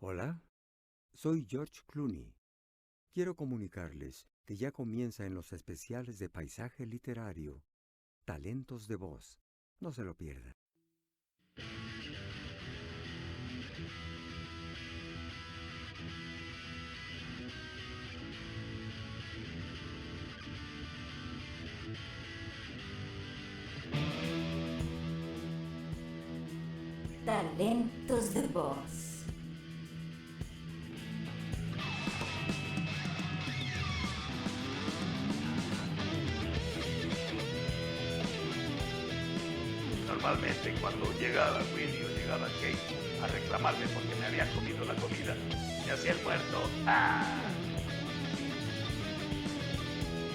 Hola, soy George Clooney. Quiero comunicarles que ya comienza en los especiales de paisaje literario, Talentos de Voz. No se lo pierdan. Talentos de Voz. Normalmente cuando llegaba Willy o llegaba Kate a reclamarme porque me había comido la comida, me hacía el muerto. ¡Ah!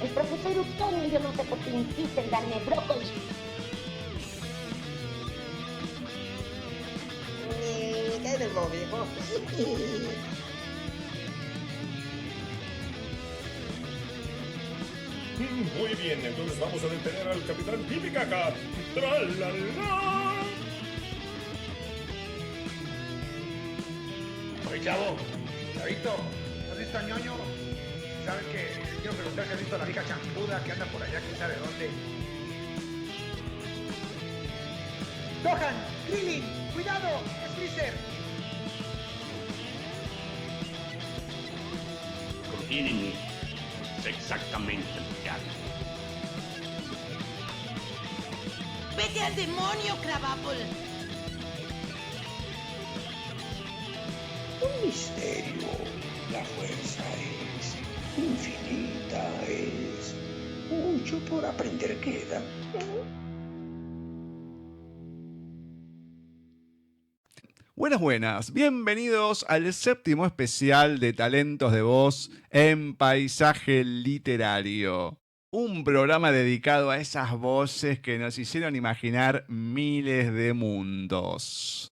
El profesor Utonio, yo no sé por qué insiste en darme brócoli. ¿Qué del viejo? Muy bien, entonces vamos a detener al capitán Titicaca. ¡Tralala! Oye, chavo, chavito, ¿Has visto a Ñoño? ¿Sabes que quiero preguntar si has visto a la vieja champuda que anda por allá, quién sabe dónde? ¡Gohan! ¡Krillin! ¡Cuidado! ¡Es Freezer! contienen exactamente lo que hago. ¡Vete al demonio, Crabapple! Un misterio. La fuerza es infinita, es mucho por aprender queda. Buenas, bienvenidos al séptimo especial de Talentos de Voz en Paisaje Literario. Un programa dedicado a esas voces que nos hicieron imaginar miles de mundos.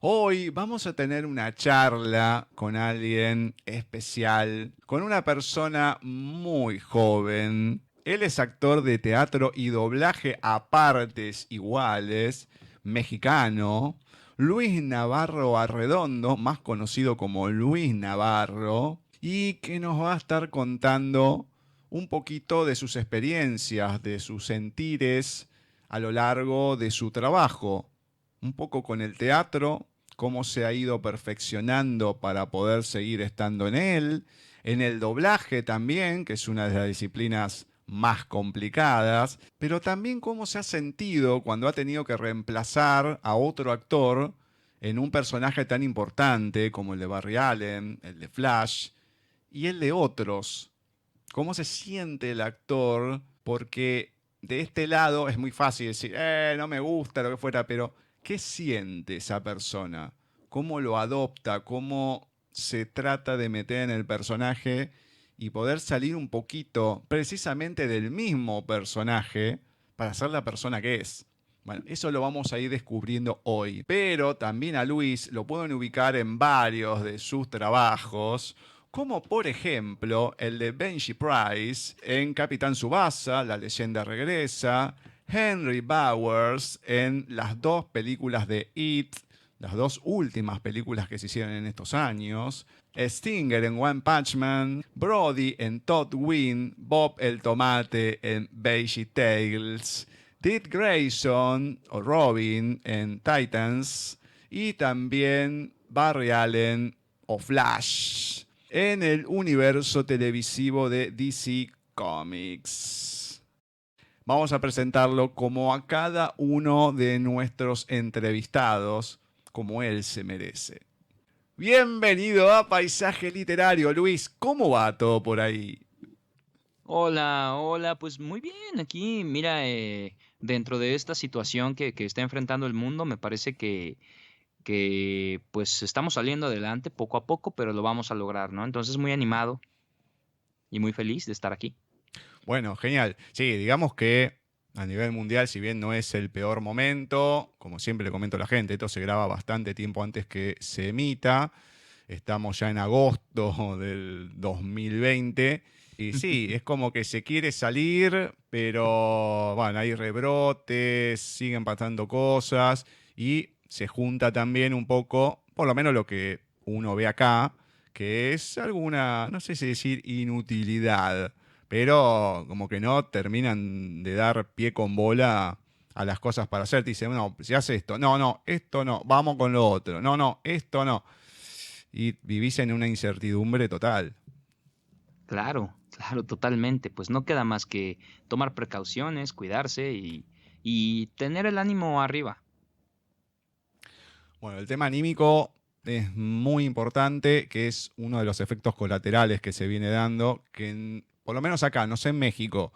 Hoy vamos a tener una charla con alguien especial, con una persona muy joven. Él es actor de teatro y doblaje a partes iguales, mexicano. Luis Navarro Arredondo, más conocido como Luis Navarro, y que nos va a estar contando un poquito de sus experiencias, de sus sentires a lo largo de su trabajo. Un poco con el teatro, cómo se ha ido perfeccionando para poder seguir estando en el doblaje también, que es una de las disciplinas más complicadas, pero también cómo se ha sentido cuando ha tenido que reemplazar a otro actor en un personaje tan importante como el de Barry Allen, el de Flash y el de otros. ¿Cómo se siente el actor? Porque de este lado es muy fácil decir, no me gusta, lo que fuera, pero ¿qué siente esa persona? ¿Cómo lo adopta? ¿Cómo se trata de meter en el personaje y poder salir un poquito precisamente del mismo personaje para ser la persona que es? Bueno, eso lo vamos a ir descubriendo hoy. Pero también a Luis lo pueden ubicar en varios de sus trabajos, como por ejemplo el de Benji Price en Capitán Tsubasa, La leyenda regresa, Henry Bowers en las dos películas de It, las dos últimas películas que se hicieron en estos años, Stinger en One Punch Man, Brody en Todd Win, Bob el Tomate en Veggie Tales, Dick Grayson o Robin en Titans y también Barry Allen o Flash en el universo televisivo de DC Comics. Vamos a presentarlo como a cada uno de nuestros entrevistados, como él se merece. Bienvenido a Paisaje Literario, Luis. ¿Cómo va todo por ahí? Hola, pues muy bien aquí. Mira, dentro de esta situación que está enfrentando el mundo, me parece que pues estamos saliendo adelante poco a poco, pero lo vamos a lograr, ¿no? Entonces muy animado y muy feliz de estar aquí. Bueno, genial. Sí, digamos que a nivel mundial, si bien no es el peor momento, como siempre le comento a la gente, esto se graba bastante tiempo antes que se emita. Estamos ya en agosto del 2020. Y sí, es como que se quiere salir, pero bueno, hay rebrotes, siguen pasando cosas y se junta también un poco, por lo menos lo que uno ve acá, que es alguna, no sé si decir inutilidad, pero como que no terminan de dar pie con bola a las cosas para hacer. Te dicen, no, si haces esto, no, esto no, vamos con lo otro, no, esto no. Y vivís en una incertidumbre total. Claro, claro, totalmente. Pues no queda más que tomar precauciones, cuidarse y tener el ánimo arriba. Bueno, el tema anímico es muy importante, que es uno de los efectos colaterales que se viene dando, que por lo menos acá, no sé en México,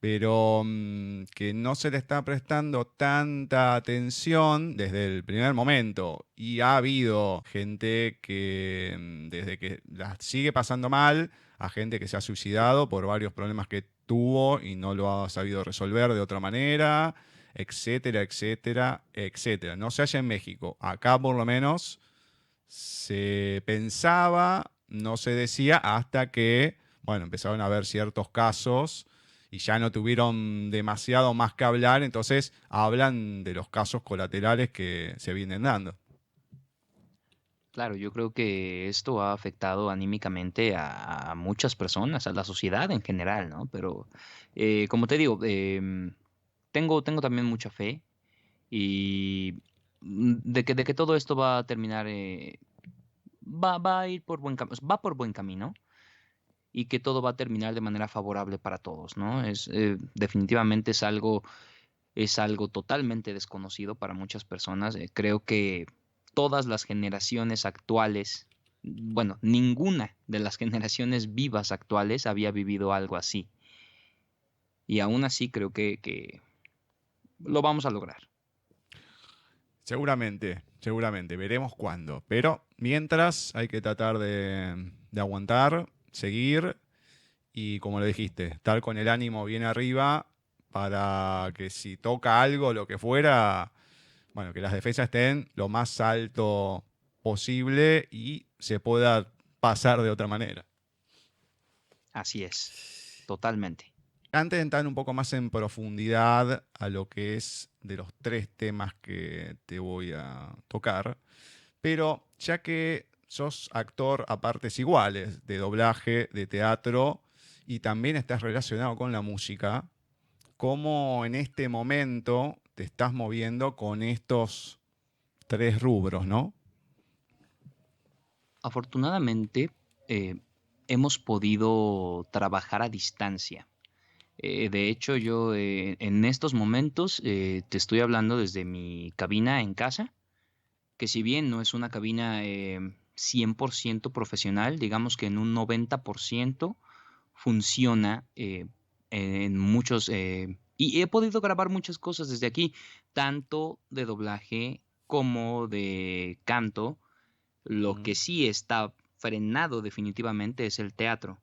pero que no se le está prestando tanta atención desde el primer momento. Y ha habido gente que desde que la sigue pasando mal, a gente que se ha suicidado por varios problemas que tuvo y no lo ha sabido resolver de otra manera, etcétera, etcétera, etcétera. No se halla en México. Acá por lo menos se pensaba, no se decía, hasta que, bueno, empezaron a haber ciertos casos y ya no tuvieron demasiado más que hablar, entonces hablan de los casos colaterales que se vienen dando. Claro, yo creo que esto ha afectado anímicamente a muchas personas, a la sociedad en general, ¿no? Pero como te digo, tengo también mucha fe y de que todo esto va a terminar, va a ir por va por buen camino y que todo va a terminar de manera favorable para todos, ¿no? Definitivamente es algo totalmente desconocido para muchas personas. Creo que todas las generaciones actuales, bueno, ninguna de las generaciones vivas actuales había vivido algo así. Y aún así creo que lo vamos a lograr. Seguramente, veremos cuándo. Pero mientras hay que tratar de aguantar, seguir y, como lo dijiste, estar con el ánimo bien arriba para que si toca algo, lo que fuera, bueno, que las defensas estén lo más alto posible y se pueda pasar de otra manera. Así es, totalmente. Antes de entrar un poco más en profundidad a lo que es de los 3 temas que te voy a tocar, pero ya que sos actor a partes iguales, de doblaje, de teatro, y también estás relacionado con la música, ¿cómo en este momento te estás moviendo con estos 3 rubros, no? Afortunadamente, hemos podido trabajar a distancia. De hecho, yo en estos momentos te estoy hablando desde mi cabina en casa, que si bien no es una cabina 100% profesional, digamos que en un 90% funciona en muchos... y he podido grabar muchas cosas desde aquí, tanto de doblaje como de canto. Lo que sí está frenado definitivamente es el teatro.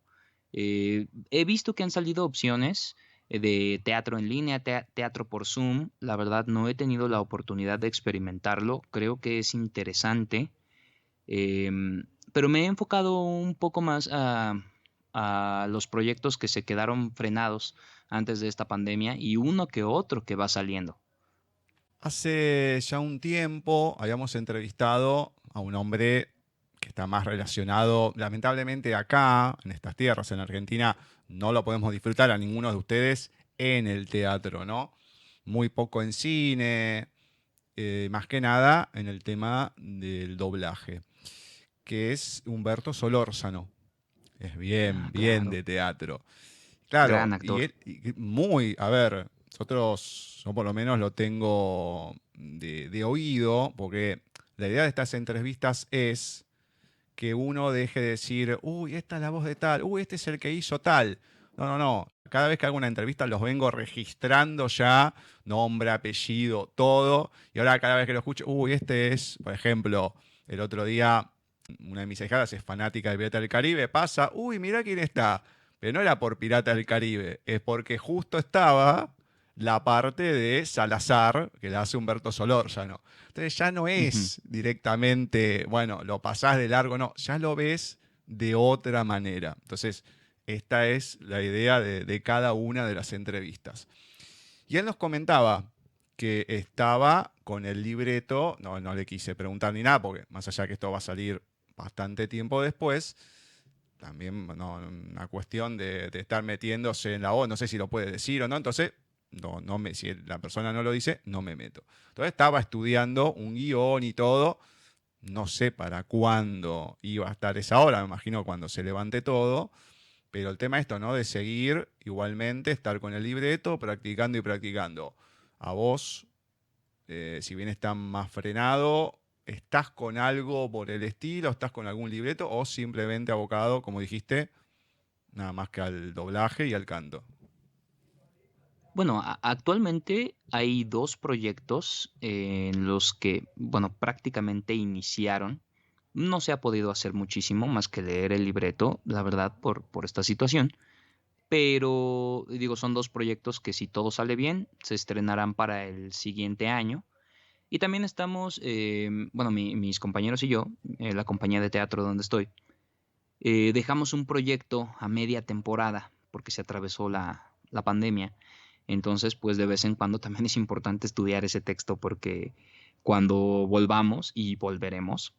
He visto que han salido opciones de teatro en línea, teatro por Zoom. La verdad no he tenido la oportunidad de experimentarlo. Creo que es interesante. Pero me he enfocado un poco más a los proyectos que se quedaron frenados antes de esta pandemia y uno que otro que va saliendo. Hace ya un tiempo habíamos entrevistado a un hombre que está más relacionado, lamentablemente acá, en estas tierras, en Argentina, no lo podemos disfrutar a ninguno de ustedes en el teatro, ¿no? Muy poco en cine, más que nada en el tema del doblaje, que es Humberto Solórzano. Es bien Claro. de teatro. Claro, Gran actor. a ver, yo por lo menos lo tengo de oído, porque la idea de estas entrevistas es que uno deje de decir, uy, esta es la voz de tal, uy, este es el que hizo tal. No. Cada vez que hago una entrevista los vengo registrando ya, nombre, apellido, todo. Y ahora cada vez que lo escucho, uy, este es, por ejemplo, el otro día, una de mis hijadas es fanática de Pirata del Caribe, pasa, uy, mirá quién está. Pero no era por Pirata del Caribe, es porque justo estaba la parte de Salazar, que la hace Humberto Solórzano. Entonces ya no es directamente, bueno, lo pasás de largo, no, ya lo ves de otra manera. Entonces, esta es la idea de cada una de las entrevistas. Y él nos comentaba que estaba con el libreto, no le quise preguntar ni nada, porque más allá que esto va a salir bastante tiempo después, también una cuestión de estar metiéndose en la voz, no sé si lo puede decir o no, entonces si la persona no lo dice, no me meto. Entonces estaba estudiando un guión y todo, no sé para cuándo iba a estar esa hora, me imagino cuando se levante todo, pero el tema esto, ¿no? De seguir igualmente, estar con el libreto, practicando y practicando. A vos, si bien está más frenado, ¿estás con algo por el estilo? ¿Estás con algún libreto? ¿O simplemente abocado, como dijiste, nada más que al doblaje y al canto? Bueno, actualmente hay 2 proyectos en los que, bueno, prácticamente iniciaron. No se ha podido hacer muchísimo más que leer el libreto, la verdad, por esta situación. Pero, digo, son 2 proyectos que si todo sale bien, se estrenarán para el siguiente año. Y también estamos, bueno, mis compañeros y yo, la compañía de teatro donde estoy, dejamos un proyecto a media temporada porque se atravesó la pandemia. Entonces, pues de vez en cuando también es importante estudiar ese texto porque cuando volvamos y volveremos,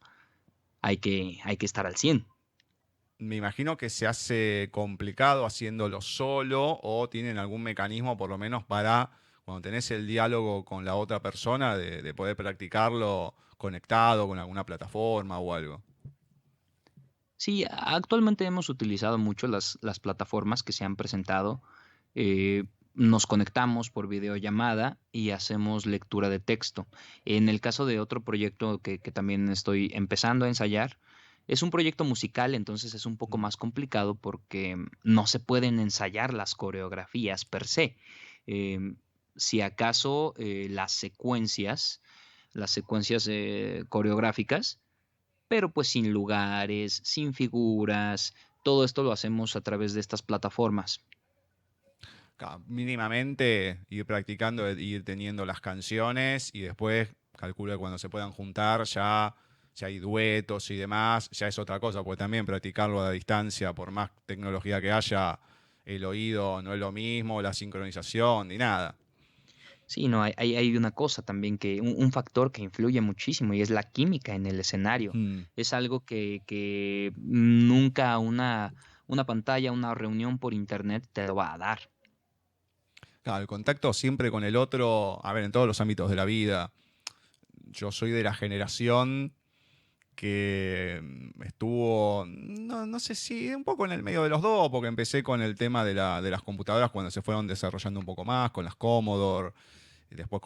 hay que estar al 100. Me imagino que se hace complicado haciéndolo solo o tienen algún mecanismo por lo menos para cuando tenés el diálogo con la otra persona de poder practicarlo conectado con alguna plataforma o algo. Sí, actualmente hemos utilizado mucho las plataformas que se han presentado. Nos conectamos por videollamada y hacemos lectura de texto. En el caso de otro proyecto que también estoy empezando a ensayar, es un proyecto musical, entonces es un poco más complicado porque no se pueden ensayar las coreografías per se. Si acaso las secuencias coreográficas, pero pues sin lugares, sin figuras, todo esto lo hacemos a través de estas plataformas. Mínimamente ir practicando, ir teniendo las canciones y después calculo que cuando se puedan juntar ya, si hay duetos y demás, ya es otra cosa, porque también practicarlo a la distancia, por más tecnología que haya, el oído no es lo mismo, la sincronización ni nada. Sí, no, hay una cosa también un factor que influye muchísimo y es la química en el escenario. Es algo que nunca una pantalla, una reunión por internet te lo va a dar. Claro, el contacto siempre con el otro, a ver, en todos los ámbitos de la vida. Yo soy de la generación que estuvo, no sé si un poco en el medio de los dos, porque empecé con el tema de las computadoras cuando se fueron desarrollando un poco más, con las Commodore, y después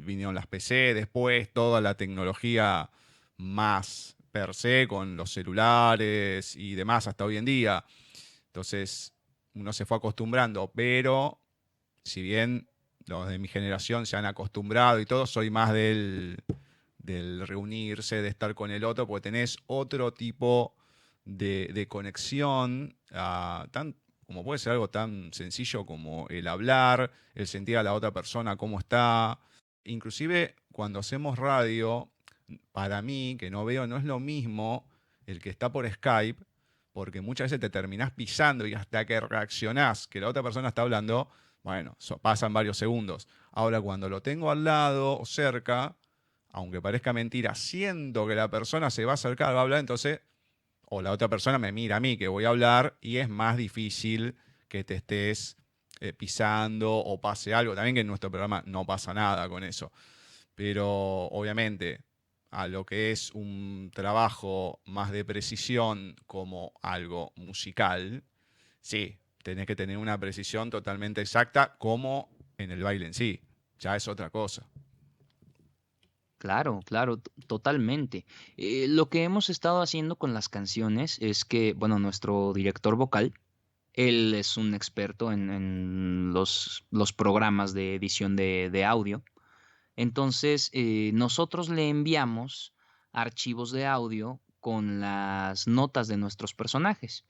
vinieron las PC, después toda la tecnología más per se, con los celulares y demás hasta hoy en día. Entonces uno se fue acostumbrando, pero si bien los de mi generación se han acostumbrado y todo, soy más del reunirse, de estar con el otro, porque tenés otro tipo de conexión, como puede ser algo tan sencillo como el hablar, el sentir a la otra persona cómo está. Inclusive cuando hacemos radio, para mí, que no veo, no es lo mismo el que está por Skype, porque muchas veces te terminás pisando y hasta que reaccionás que la otra persona está hablando, bueno, pasan varios segundos. Ahora, cuando lo tengo al lado o cerca, aunque parezca mentira, siento que la persona se va a acercar, va a hablar, entonces, o la otra persona me mira a mí que voy a hablar y es más difícil que te estés pisando o pase algo. También que en nuestro programa no pasa nada con eso. Pero obviamente a lo que es un trabajo más de precisión como algo musical, sí, tenés que tener una precisión totalmente exacta como en el baile en sí. Ya es otra cosa. Claro, claro, totalmente. Lo que hemos estado haciendo con las canciones es que, bueno, nuestro director vocal, él es un experto en los programas de edición de audio. Entonces, nosotros le enviamos archivos de audio con las notas de nuestros personajes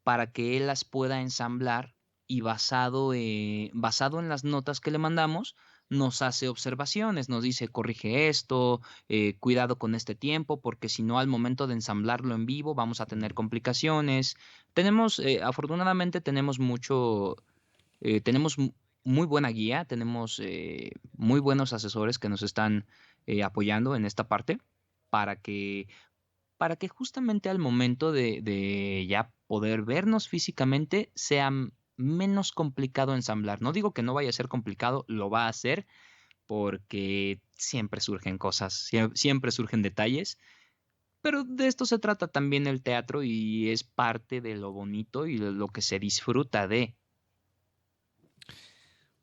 para que él las pueda ensamblar y basado en las notas que le mandamos, nos hace observaciones, nos dice, corrige esto, cuidado con este tiempo, porque si no al momento de ensamblarlo en vivo vamos a tener complicaciones. Afortunadamente tenemos muy buena guía, tenemos muy buenos asesores que nos están apoyando en esta parte para que para que justamente al momento de ya poder vernos físicamente sea menos complicado ensamblar. No digo que no vaya a ser complicado, lo va a hacer porque siempre surgen cosas, siempre surgen detalles, pero de esto se trata también el teatro y es parte de lo bonito y de lo que se disfruta de.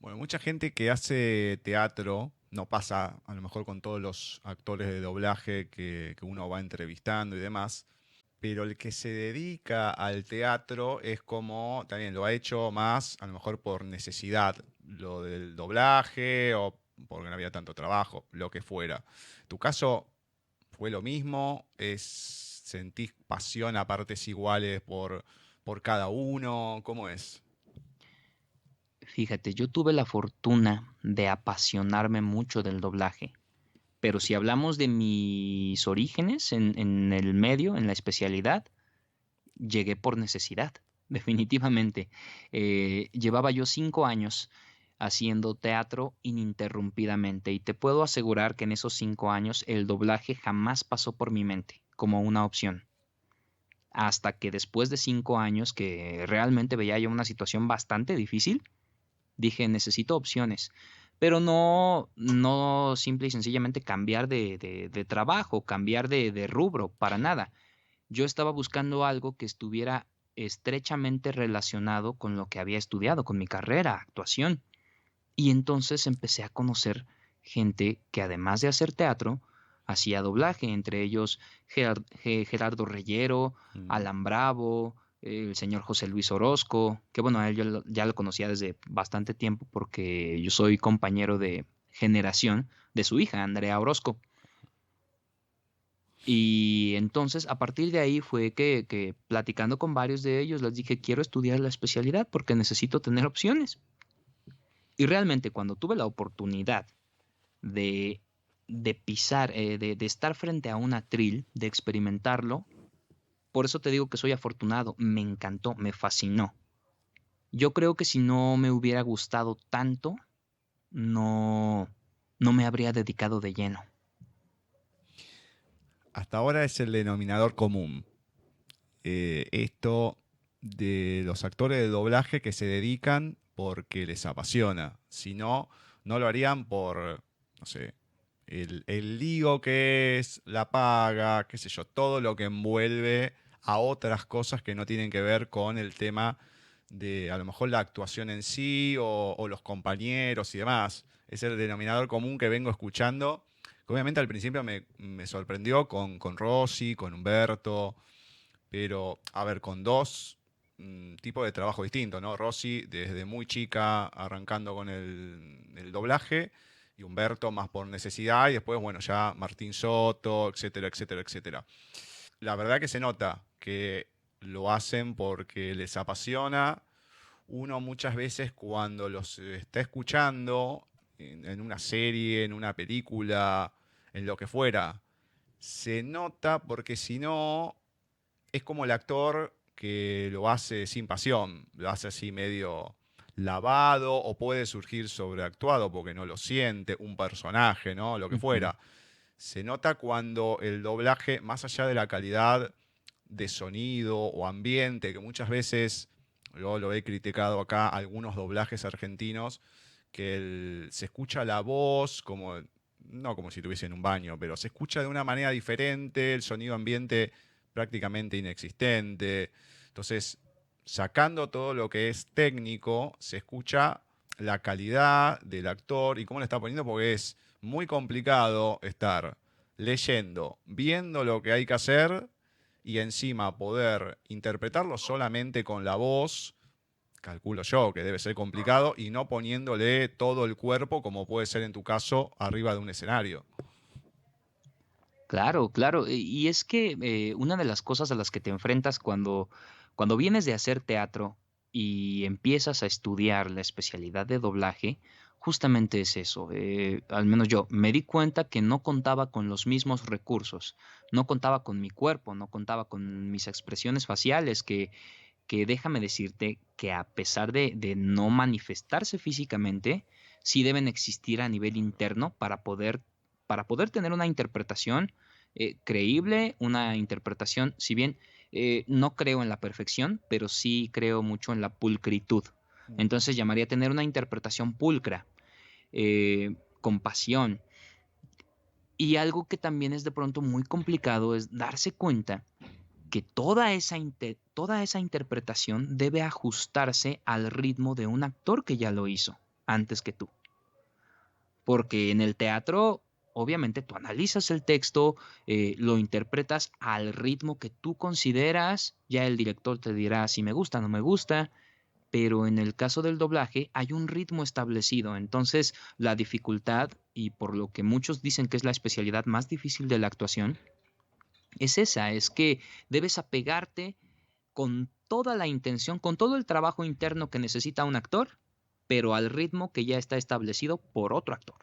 Bueno, mucha gente que hace teatro, no pasa a lo mejor con todos los actores de doblaje que uno va entrevistando y demás, pero el que se dedica al teatro es como, también lo ha hecho más a lo mejor por necesidad, lo del doblaje o porque no había tanto trabajo, lo que fuera. ¿Tu caso fue lo mismo? ¿Sentís pasión a partes iguales por cada uno? ¿Cómo es? Fíjate, yo tuve la fortuna de apasionarme mucho del doblaje, pero si hablamos de mis orígenes en el medio, en la especialidad, llegué por necesidad, definitivamente. Llevaba yo 5 años haciendo teatro ininterrumpidamente y te puedo asegurar que en esos 5 años el doblaje jamás pasó por mi mente como una opción. Hasta que después de 5 años que realmente veía yo una situación bastante difícil, dije, necesito opciones, pero no simple y sencillamente cambiar de trabajo, cambiar de rubro, para nada. Yo estaba buscando algo que estuviera estrechamente relacionado con lo que había estudiado, con mi carrera, actuación. Y entonces empecé a conocer gente que además de hacer teatro, hacía doblaje, entre ellos Gerardo Reyero, Alan Bravo, el señor José Luis Orozco, que bueno, a él yo ya lo conocía desde bastante tiempo porque yo soy compañero de generación de su hija, Andrea Orozco. Y entonces a partir de ahí fue que platicando con varios de ellos les dije, quiero estudiar la especialidad porque necesito tener opciones. Y realmente cuando tuve la oportunidad de pisar, de estar frente a un atril, de experimentarlo, por eso te digo que soy afortunado, me encantó, me fascinó. Yo creo que si no me hubiera gustado tanto, no me habría dedicado de lleno. Hasta ahora es el denominador común. Esto de los actores de doblaje que se dedican porque les apasiona. Si no, no lo harían por, no sé, el lío que es, la paga, qué sé yo, todo lo que envuelve a otras cosas que no tienen que ver con el tema de a lo mejor la actuación en sí o los compañeros y demás. Es el denominador común que vengo escuchando. Obviamente al principio me sorprendió con Rosy, con Humberto, pero a ver, con dos tipos de trabajo distintos, ¿no? Rosy desde muy chica arrancando con el doblaje y Humberto más por necesidad y después, bueno, ya Martín Soto, etcétera, etcétera, etcétera. La verdad que se nota que lo hacen porque les apasiona. Uno muchas veces cuando los está escuchando en una serie, en una película, en lo que fuera, se nota porque si no, es como el actor que lo hace sin pasión, lo hace así medio lavado o puede surgir sobreactuado porque no lo siente, un personaje, ¿no? Lo que fuera. Se nota cuando el doblaje, más allá de la calidad de sonido o ambiente, que muchas veces, yo lo he criticado acá, algunos doblajes argentinos, que se escucha la voz como, no como si estuviese en un baño, pero se escucha de una manera diferente, el sonido ambiente prácticamente inexistente. Entonces, sacando todo lo que es técnico, se escucha la calidad del actor y cómo le está poniendo, porque es muy complicado estar leyendo, viendo lo que hay que hacer y encima poder interpretarlo solamente con la voz. Calculo yo que debe ser complicado y no poniéndole todo el cuerpo como puede ser en tu caso arriba de un escenario. Claro, claro. Y es que una de las cosas a las que te enfrentas cuando vienes de hacer teatro y empiezas a estudiar la especialidad de doblaje, justamente es eso. Al menos yo me di cuenta que no contaba con los mismos recursos, no contaba con mi cuerpo, no contaba con mis expresiones faciales, que déjame decirte que a pesar de no manifestarse físicamente, sí deben existir a nivel interno para poder tener una interpretación creíble, una interpretación, si bien no creo en la perfección, pero sí creo mucho en la pulcritud. Entonces llamaría a tener una interpretación pulcra, con pasión. Y algo que también es de pronto muy complicado es darse cuenta que toda esa interpretación debe ajustarse al ritmo de un actor que ya lo hizo antes que tú. Porque en el teatro, obviamente, tú analizas el texto, lo interpretas al ritmo que tú consideras, ya el director te dirá si me gusta o no me gusta, pero en el caso del doblaje hay un ritmo establecido. Entonces, la dificultad, y por lo que muchos dicen que es la especialidad más difícil de la actuación, es esa, es que debes apegarte con toda la intención, con todo el trabajo interno que necesita un actor, pero al ritmo que ya está establecido por otro actor.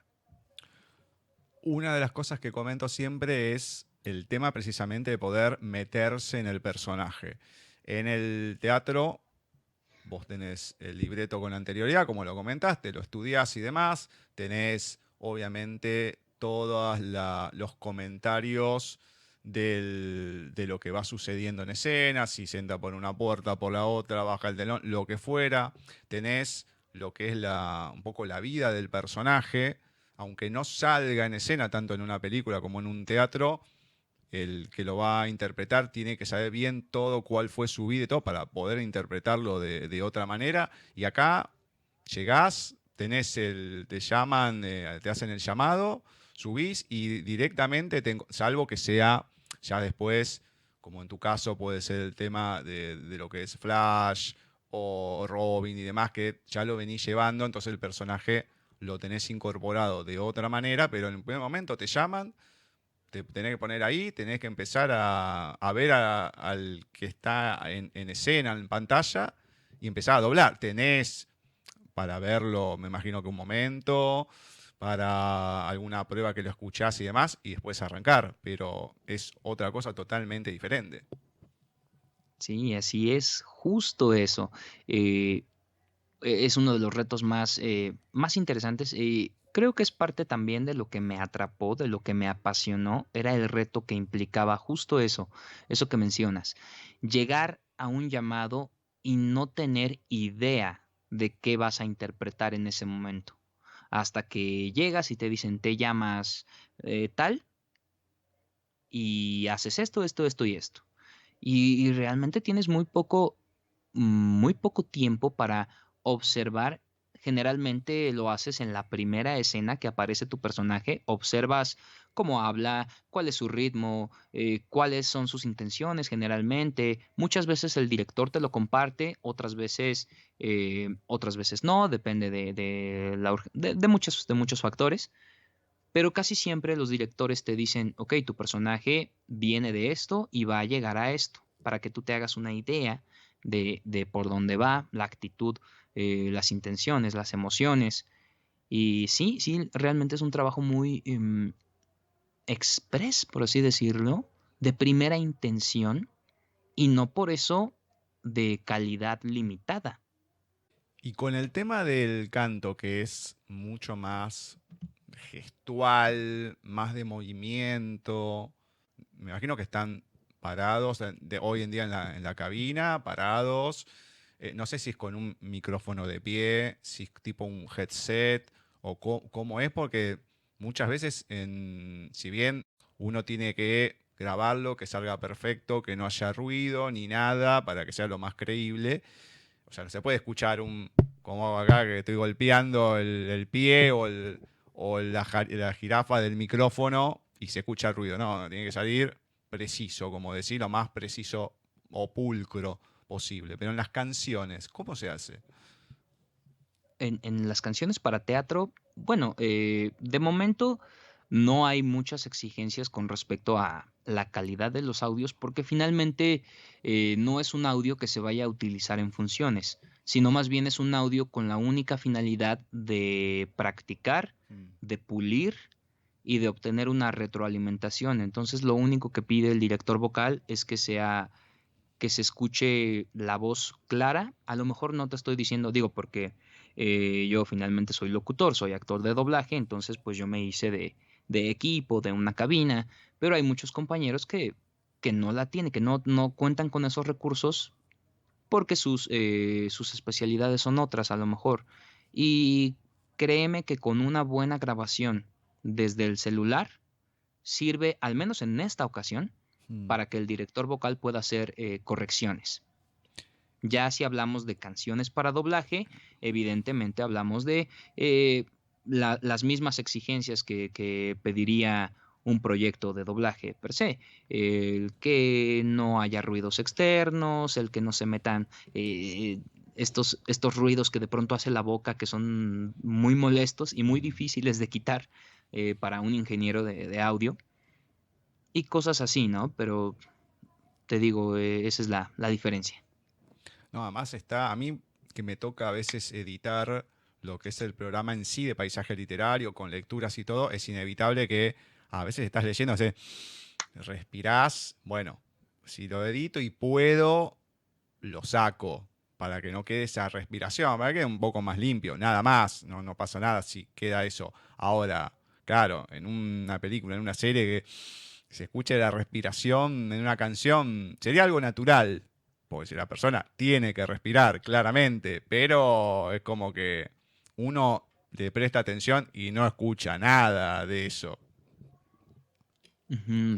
Una de las cosas que comento siempre es el tema precisamente de poder meterse en el personaje. En el teatro, vos tenés el libreto con anterioridad, como lo comentaste, lo estudiás y demás, tenés obviamente todos los comentarios de lo que va sucediendo en escena, si se entra por una puerta, por la otra, baja el telón, lo que fuera. Tenés lo que es un poco la vida del personaje, aunque no salga en escena tanto en una película como en un teatro, el que lo va a interpretar tiene que saber bien todo cuál fue su vida y todo para poder interpretarlo de otra manera. Y acá llegás, te llaman, te hacen el llamado, subís y directamente, salvo que sea ya después, como en tu caso puede ser el tema de lo que es Flash o Robin y demás, que ya lo venís llevando, entonces el personaje lo tenés incorporado de otra manera, pero en el primer momento te llaman, te tenés que poner ahí, tenés que empezar a ver al que está en escena, en pantalla, y empezar a doblar. Tenés para verlo, me imagino que un momento, para alguna prueba que lo escuchás y demás, y después arrancar, pero es otra cosa totalmente diferente. Sí, así es, justo eso. Es uno de los retos más interesantes. Creo que es parte también de lo que me atrapó, de lo que me apasionó, era el reto que implicaba justo eso que mencionas. Llegar a un llamado y no tener idea de qué vas a interpretar en ese momento. Hasta que llegas y te dicen, te llamas tal y haces esto y esto. Y realmente tienes muy poco tiempo para observar. Generalmente lo haces en la primera escena que aparece tu personaje, observas cómo habla, cuál es su ritmo, cuáles son sus intenciones generalmente. Muchas veces el director te lo comparte, otras veces no, depende de muchos factores. Pero casi siempre los directores te dicen, ok, tu personaje viene de esto y va a llegar a esto, para que tú te hagas una idea de por dónde va, la actitud, las intenciones, las emociones. Y sí, realmente es un trabajo muy express, por así decirlo, de primera intención y no por eso de calidad limitada. Y con el tema del canto, que es mucho más gestual, más de movimiento, me imagino que están parados hoy en día en la cabina, parados. No sé si es con un micrófono de pie, si es tipo un headset o cómo es, porque muchas veces, si bien uno tiene que grabarlo, que salga perfecto, que no haya ruido ni nada para que sea lo más creíble. O sea, no se puede escuchar como hago acá, que estoy golpeando el pie o la jirafa del micrófono y se escucha el ruido. No, tiene que salir preciso, como decir, lo más preciso o pulcro posible. Pero en las canciones, ¿cómo se hace? En las canciones para teatro, bueno, de momento no hay muchas exigencias con respecto a la calidad de los audios, porque finalmente no es un audio que se vaya a utilizar en funciones, sino más bien es un audio con la única finalidad de practicar, de pulir y de obtener una retroalimentación. Entonces lo único que pide el director vocal es que se escuche la voz clara. A lo mejor no te estoy diciendo, digo, porque yo finalmente soy locutor, soy actor de doblaje, entonces pues yo me hice de de equipo, de una cabina, pero hay muchos compañeros que no la tienen, que no cuentan con esos recursos porque sus especialidades son otras a lo mejor. Y créeme que con una buena grabación desde el celular sirve, al menos en esta ocasión, para que el director vocal pueda hacer correcciones. Ya si hablamos de canciones para doblaje, evidentemente hablamos de las mismas exigencias que pediría un proyecto de doblaje per se. El que no haya ruidos externos, el que no se metan estos ruidos que de pronto hace la boca, que son muy molestos y muy difíciles de quitar para un ingeniero de audio. Y cosas así, ¿no? Pero te digo, esa es la diferencia. No, además a mí que me toca a veces editar lo que es el programa en sí de paisaje literario, con lecturas y todo, es inevitable que a veces estás leyendo, respirás, bueno, si lo edito y puedo, lo saco para que no quede esa respiración, para que quede un poco más limpio, nada más, no pasa nada si queda eso. Ahora, claro, en una película, en una serie que se escuche la respiración en una canción, sería algo natural, porque si la persona tiene que respirar, claramente, pero es como que uno le presta atención y no escucha nada de eso.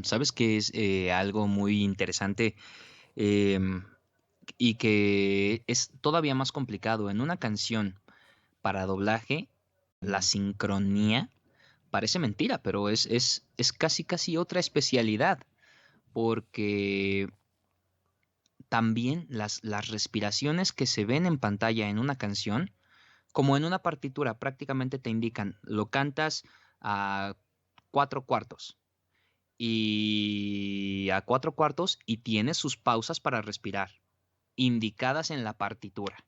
¿Sabes qué es algo muy interesante y que es todavía más complicado? En una canción para doblaje, la sincronía parece mentira, pero es casi otra especialidad, porque también las respiraciones que se ven en pantalla en una canción, como en una partitura, prácticamente te indican, lo cantas a 4/4 y a 4/4 y tienes sus pausas para respirar, indicadas en la partitura.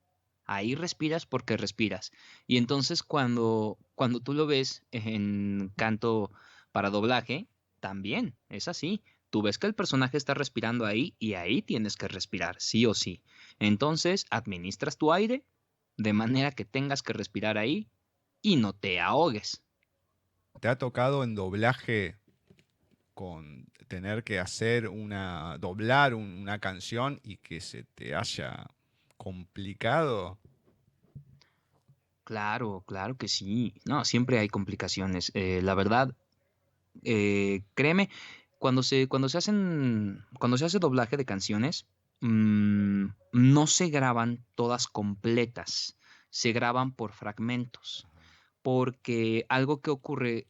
Ahí respiras porque respiras. Y entonces cuando tú lo ves en canto para doblaje, también es así. Tú ves que el personaje está respirando ahí y ahí tienes que respirar, sí o sí. Entonces administras tu aire de manera que tengas que respirar ahí y no te ahogues. ¿Te ha tocado en doblaje con tener que doblar una canción y que se te haya complicado? Claro que sí. No, siempre hay complicaciones. La verdad, créeme, cuando se hace doblaje de canciones, no se graban todas completas, se graban por fragmentos, porque algo que ocurre,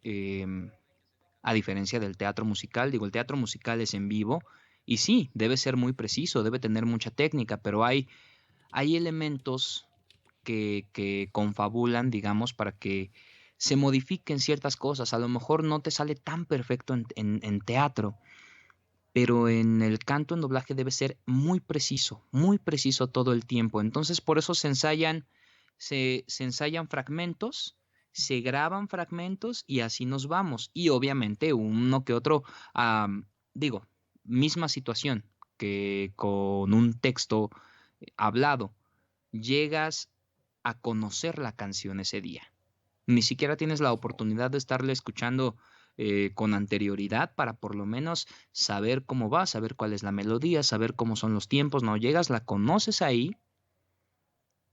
a diferencia del teatro musical, digo, el teatro musical es en vivo y sí, debe ser muy preciso, debe tener mucha técnica, pero hay elementos que confabulan, digamos, para que se modifiquen ciertas cosas. A lo mejor no te sale tan perfecto en teatro, pero en el canto, en doblaje, debe ser muy preciso todo el tiempo. Entonces, por eso se ensayan fragmentos, se graban fragmentos y así nos vamos. Y obviamente uno que otro, digo, misma situación que con un texto hablado, llegas a conocer la canción ese día. Ni siquiera tienes la oportunidad de estarle escuchando con anterioridad para por lo menos saber cómo va, saber cuál es la melodía, saber cómo son los tiempos. No, llegas, la conoces ahí.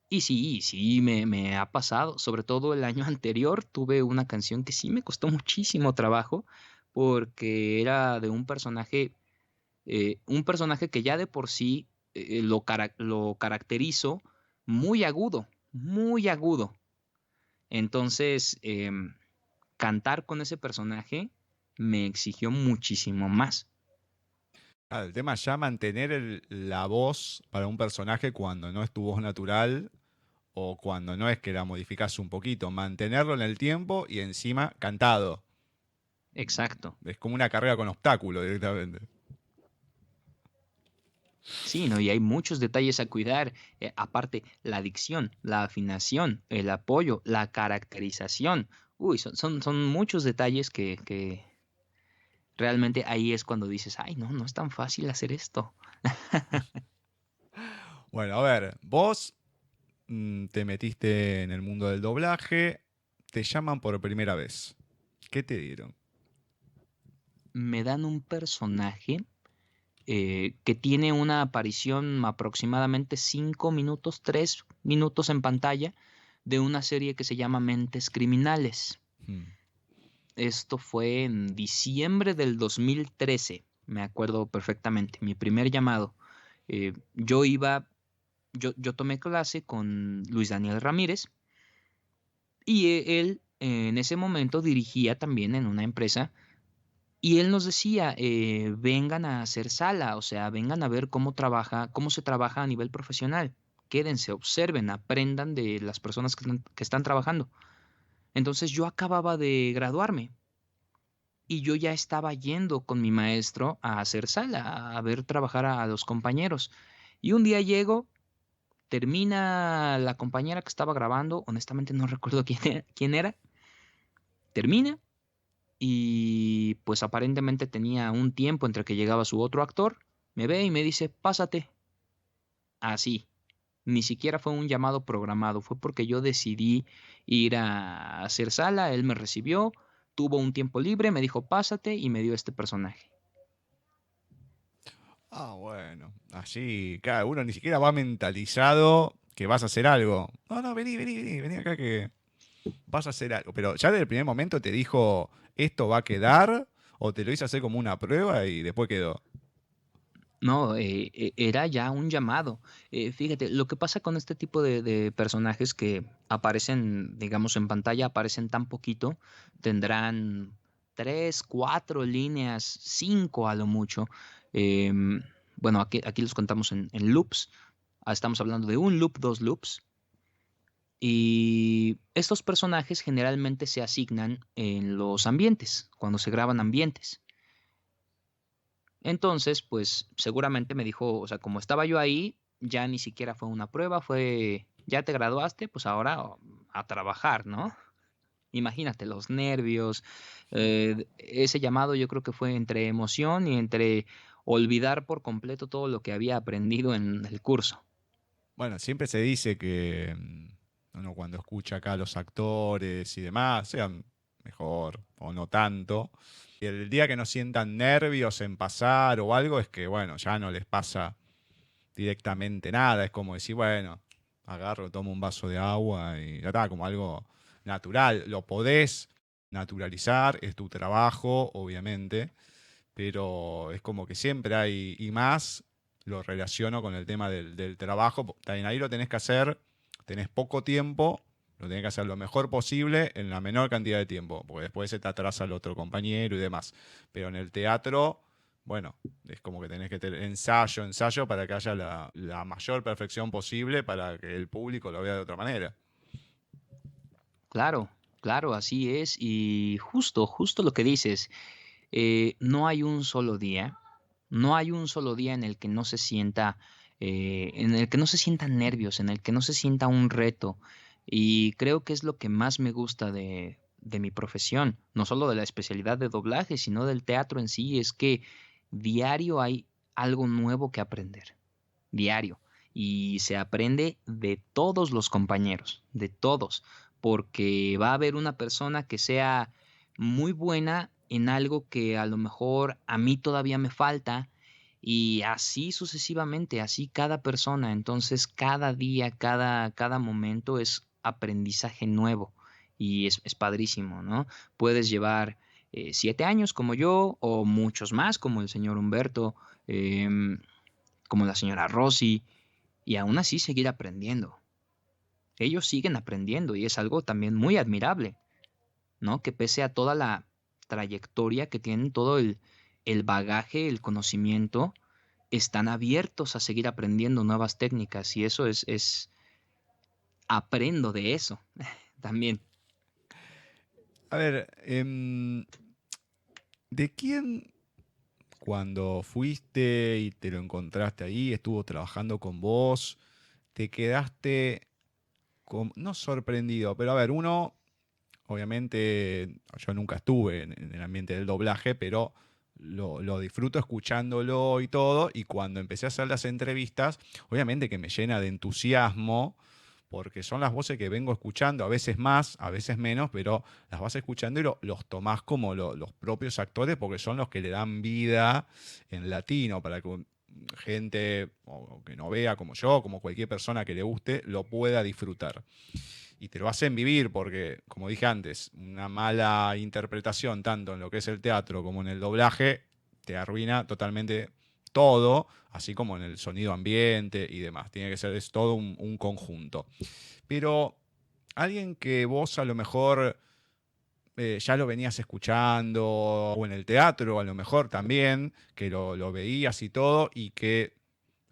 Y sí, me ha pasado. Sobre todo el año anterior tuve una canción que sí me costó muchísimo trabajo porque era de un personaje que ya de por sí lo caracterizo muy agudo. Entonces, cantar con ese personaje me exigió muchísimo más. El tema ya mantener la voz para un personaje cuando no es tu voz natural o cuando no es que la modificas un poquito, mantenerlo en el tiempo y encima cantado. Exacto. Es como una carrera con obstáculos directamente. Sí, ¿no? Y hay muchos detalles a cuidar. Aparte, la dicción, la afinación, el apoyo, la caracterización. Uy, son muchos detalles que realmente ahí es cuando dices, ay, no es tan fácil hacer esto. Bueno, a ver, vos te metiste en el mundo del doblaje, te llaman por primera vez. ¿Qué te dieron? me dan un personaje que tiene una aparición aproximadamente 5 minutos, 3 minutos en pantalla de una serie que se llama Mentes Criminales. Esto fue en diciembre del 2013, me acuerdo perfectamente, mi primer llamado. Yo tomé clase con Luis Daniel Ramírez y él en ese momento dirigía también en una empresa. Y él nos decía, vengan a hacer sala, o sea, vengan a ver cómo se trabaja a nivel profesional. Quédense, observen, aprendan de las personas que están trabajando. Entonces yo acababa de graduarme y yo ya estaba yendo con mi maestro a hacer sala, a ver trabajar a los compañeros. Y un día llego, termina la compañera que estaba grabando, honestamente no recuerdo quién era, termina. Y pues aparentemente tenía un tiempo entre que llegaba su otro actor, me ve y me dice, pásate. Así, ni siquiera fue un llamado programado, fue porque yo decidí ir a hacer sala, él me recibió, tuvo un tiempo libre, me dijo, pásate y me dio este personaje. Ah, bueno, así cada uno ni siquiera va mentalizado que vas a hacer algo. No, vení acá que vas a hacer algo. Pero ya desde el primer momento te dijo, ¿esto va a quedar? ¿O te lo hice hacer como una prueba y después quedó? No, era ya un llamado. Fíjate, lo que pasa con este tipo de personajes que aparecen, digamos, en pantalla, aparecen tan poquito, tendrán 3, 4 líneas, 5 a lo mucho. Bueno, aquí los contamos en loops. Estamos hablando de un loop, 2 loops. Y estos personajes generalmente se asignan en los ambientes, cuando se graban ambientes. Entonces, pues seguramente me dijo, o sea, como estaba yo ahí, ya ni siquiera fue una prueba, ya te graduaste, pues ahora a trabajar, ¿no? Imagínate los nervios. Ese llamado yo creo que fue entre emoción y entre olvidar por completo todo lo que había aprendido en el curso. Bueno, siempre se dice que uno cuando escucha acá a los actores y demás, sean mejor o no tanto, y el día que no sientan nervios en pasar o algo es que, bueno, ya no les pasa directamente nada. Es como decir, bueno, agarro, tomo un vaso de agua y ya está, como algo natural. Lo podés naturalizar, es tu trabajo, obviamente, pero es como que siempre hay, y más lo relaciono con el tema del trabajo. También ahí lo tenés que hacer, tenés poco tiempo, lo tenés que hacer lo mejor posible en la menor cantidad de tiempo, porque después se te atrasa el otro compañero y demás. Pero en el teatro, bueno, es como que tenés que tener ensayo para que haya la mayor perfección posible para que el público lo vea de otra manera. Claro, así es. Y justo lo que dices, no hay un solo día en el que no se sienta, nervios, en el que no se sienta un reto. Y creo que es lo que más me gusta de mi profesión, no solo de la especialidad de doblaje, sino del teatro en sí, es que diario hay algo nuevo que aprender, diario. Y se aprende de todos los compañeros, de todos, porque va a haber una persona que sea muy buena en algo que a lo mejor a mí todavía me falta, y así sucesivamente, así cada persona. Entonces cada día, cada momento es aprendizaje nuevo y es padrísimo, ¿no? Puedes llevar 7 años como yo o muchos más como el señor Humberto, como la señora Rosy, y aún así seguir aprendiendo. Ellos siguen aprendiendo y es algo también muy admirable, ¿no? Que pese a toda la trayectoria que tienen, todo el bagaje, el conocimiento, están abiertos a seguir aprendiendo nuevas técnicas, y eso aprendo de eso también. A ver, ¿de quién cuando fuiste y te lo encontraste ahí, estuvo trabajando con vos, te quedaste no sorprendido, pero a ver, uno, obviamente, yo nunca estuve en el ambiente del doblaje, pero lo disfruto escuchándolo y todo, y cuando empecé a hacer las entrevistas, obviamente que me llena de entusiasmo, porque son las voces que vengo escuchando, a veces más, a veces menos, pero las vas escuchando y los tomás como los propios actores, porque son los que le dan vida en latino, para que gente o que no vea como yo, como cualquier persona que le guste, lo pueda disfrutar. Y te lo hacen vivir porque, como dije antes, una mala interpretación, tanto en lo que es el teatro como en el doblaje, te arruina totalmente todo, así como en el sonido ambiente y demás. Tiene que ser, es todo un conjunto. Pero alguien que vos a lo mejor ya lo venías escuchando, o en el teatro a lo mejor también, que lo veías y todo, y que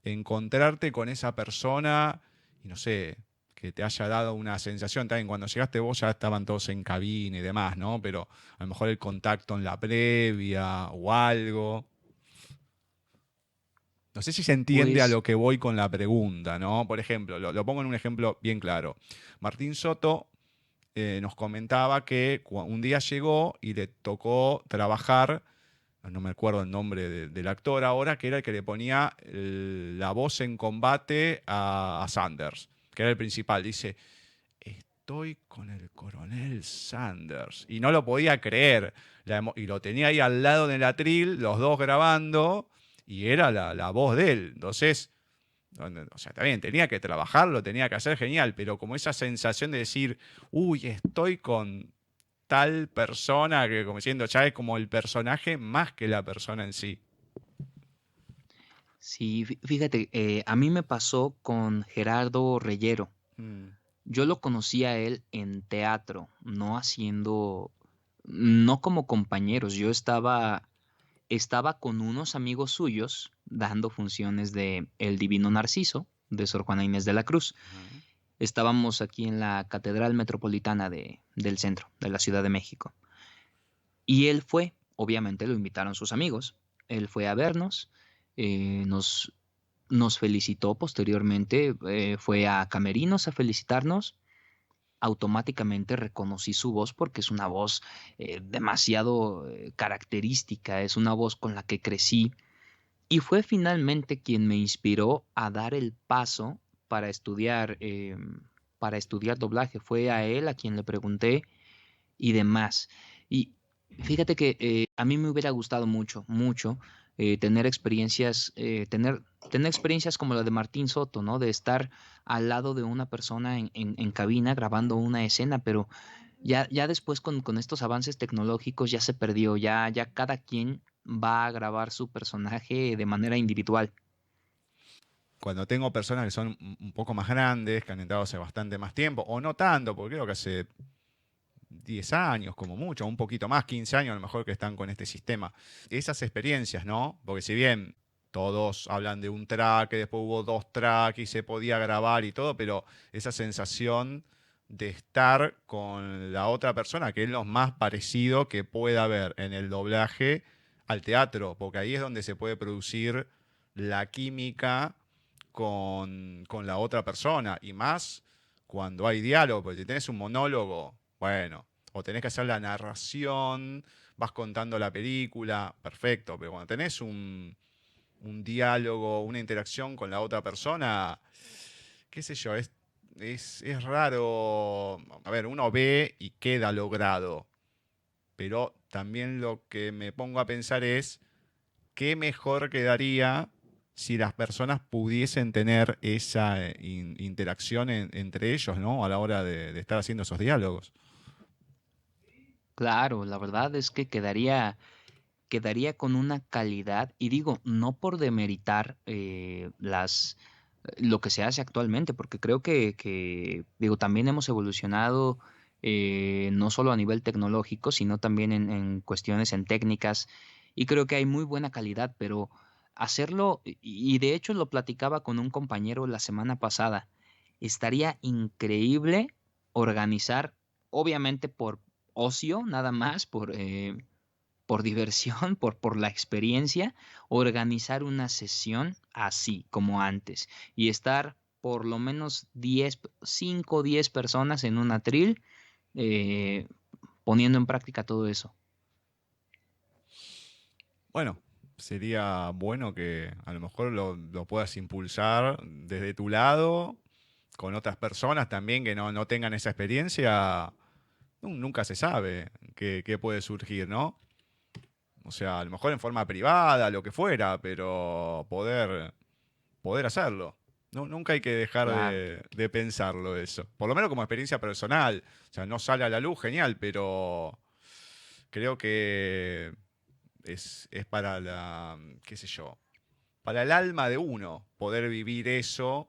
encontrarte con esa persona, y no sé, que te haya dado una sensación, también cuando llegaste vos ya estaban todos en cabina y demás, ¿no? Pero a lo mejor el contacto en la previa o algo. No sé si se entiende a Pues lo que voy con la pregunta, ¿no? Por ejemplo, lo pongo en un ejemplo bien claro. Martín Soto nos comentaba que un día llegó y le tocó trabajar, no me acuerdo el nombre del actor ahora, que era el que le ponía la voz en combate a Sanders, que era el principal. Dice, estoy con el coronel Sanders. Y no lo podía creer. Y lo tenía ahí al lado en el atril, los dos grabando, y era la voz de él. Entonces, o sea, también tenía que trabajarlo, tenía que hacer genial, pero como esa sensación de decir, uy, estoy con tal persona, que como diciendo, ya es como el personaje más que la persona en sí. sí, fíjate, a mí me pasó con Gerardo Reyero. Yo lo conocí a él en teatro, no como compañeros. Yo estaba con unos amigos suyos dando funciones de El Divino Narciso, de Sor Juana Inés de la Cruz. Estábamos aquí en la Catedral Metropolitana del centro, de la Ciudad de México. Y él fue, obviamente lo invitaron sus amigos, él fue a vernos, nos felicitó posteriormente, fue a Camerinos a felicitarnos. Automáticamente reconocí su voz porque es una voz demasiado característica, es una voz con la que crecí y fue finalmente quien me inspiró a dar el paso para estudiar doblaje. Fue a él a quien le pregunté y demás. Y fíjate que a mí me hubiera gustado mucho, mucho tener experiencias, tener experiencias como la de Martín Soto, ¿no? De estar al lado de una persona en cabina grabando una escena, pero ya después con estos avances tecnológicos ya se perdió, ya cada quien va a grabar su personaje de manera individual. Cuando tengo personas que son un poco más grandes, que han entrado hace bastante más tiempo, o no tanto, porque creo que hace 10 años como mucho, un poquito más, 15 años a lo mejor que están con este sistema. Esas experiencias, ¿no? Porque si bien todos hablan de un track, que después hubo 2 tracks y se podía grabar y todo, pero esa sensación de estar con la otra persona, que es lo más parecido que pueda haber en el doblaje al teatro, porque ahí es donde se puede producir la química con la otra persona, y más cuando hay diálogo, porque si tenés un monólogo, bueno, o tenés que hacer la narración, vas contando la película, perfecto, pero cuando tenés un diálogo, una interacción con la otra persona, qué sé yo, es raro. A ver, uno ve y queda logrado, pero también lo que me pongo a pensar es qué mejor quedaría si las personas pudiesen tener esa interacción entre ellos, ¿no? A la hora de estar haciendo esos diálogos. Claro, la verdad es que quedaría con una calidad, y digo, no por demeritar lo que se hace actualmente, porque creo digo, también hemos evolucionado no solo a nivel tecnológico, sino también en cuestiones, en técnicas, y creo que hay muy buena calidad, pero hacerlo, y de hecho lo platicaba con un compañero la semana pasada, estaría increíble organizar, obviamente por ocio, nada más, por diversión, por la experiencia, organizar una sesión así como antes y estar por lo menos 5 o 10 personas en un atril poniendo en práctica todo eso. Bueno, sería bueno que a lo mejor lo puedas impulsar desde tu lado con otras personas también que no tengan esa experiencia, nunca se sabe qué puede surgir, ¿no? O sea, a lo mejor en forma privada, lo que fuera, pero poder hacerlo. Nunca hay que dejar Claro. de pensarlo eso. Por lo menos como experiencia personal. O sea, no sale a la luz, genial, pero creo que es para qué sé yo, para el alma de uno poder vivir eso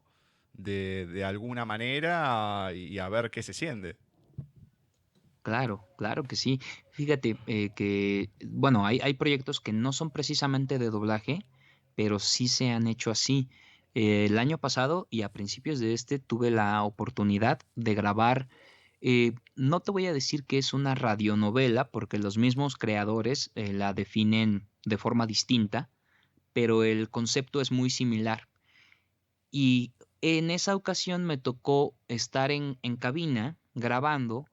de alguna manera y a ver qué se siente. Claro, claro que sí. Fíjate que, bueno, hay proyectos que no son precisamente de doblaje, pero sí se han hecho así. El año pasado y a principios de este tuve la oportunidad de grabar, no te voy a decir que es una radionovela, porque los mismos creadores la definen de forma distinta, pero el concepto es muy similar. Y en esa ocasión me tocó estar en cabina grabando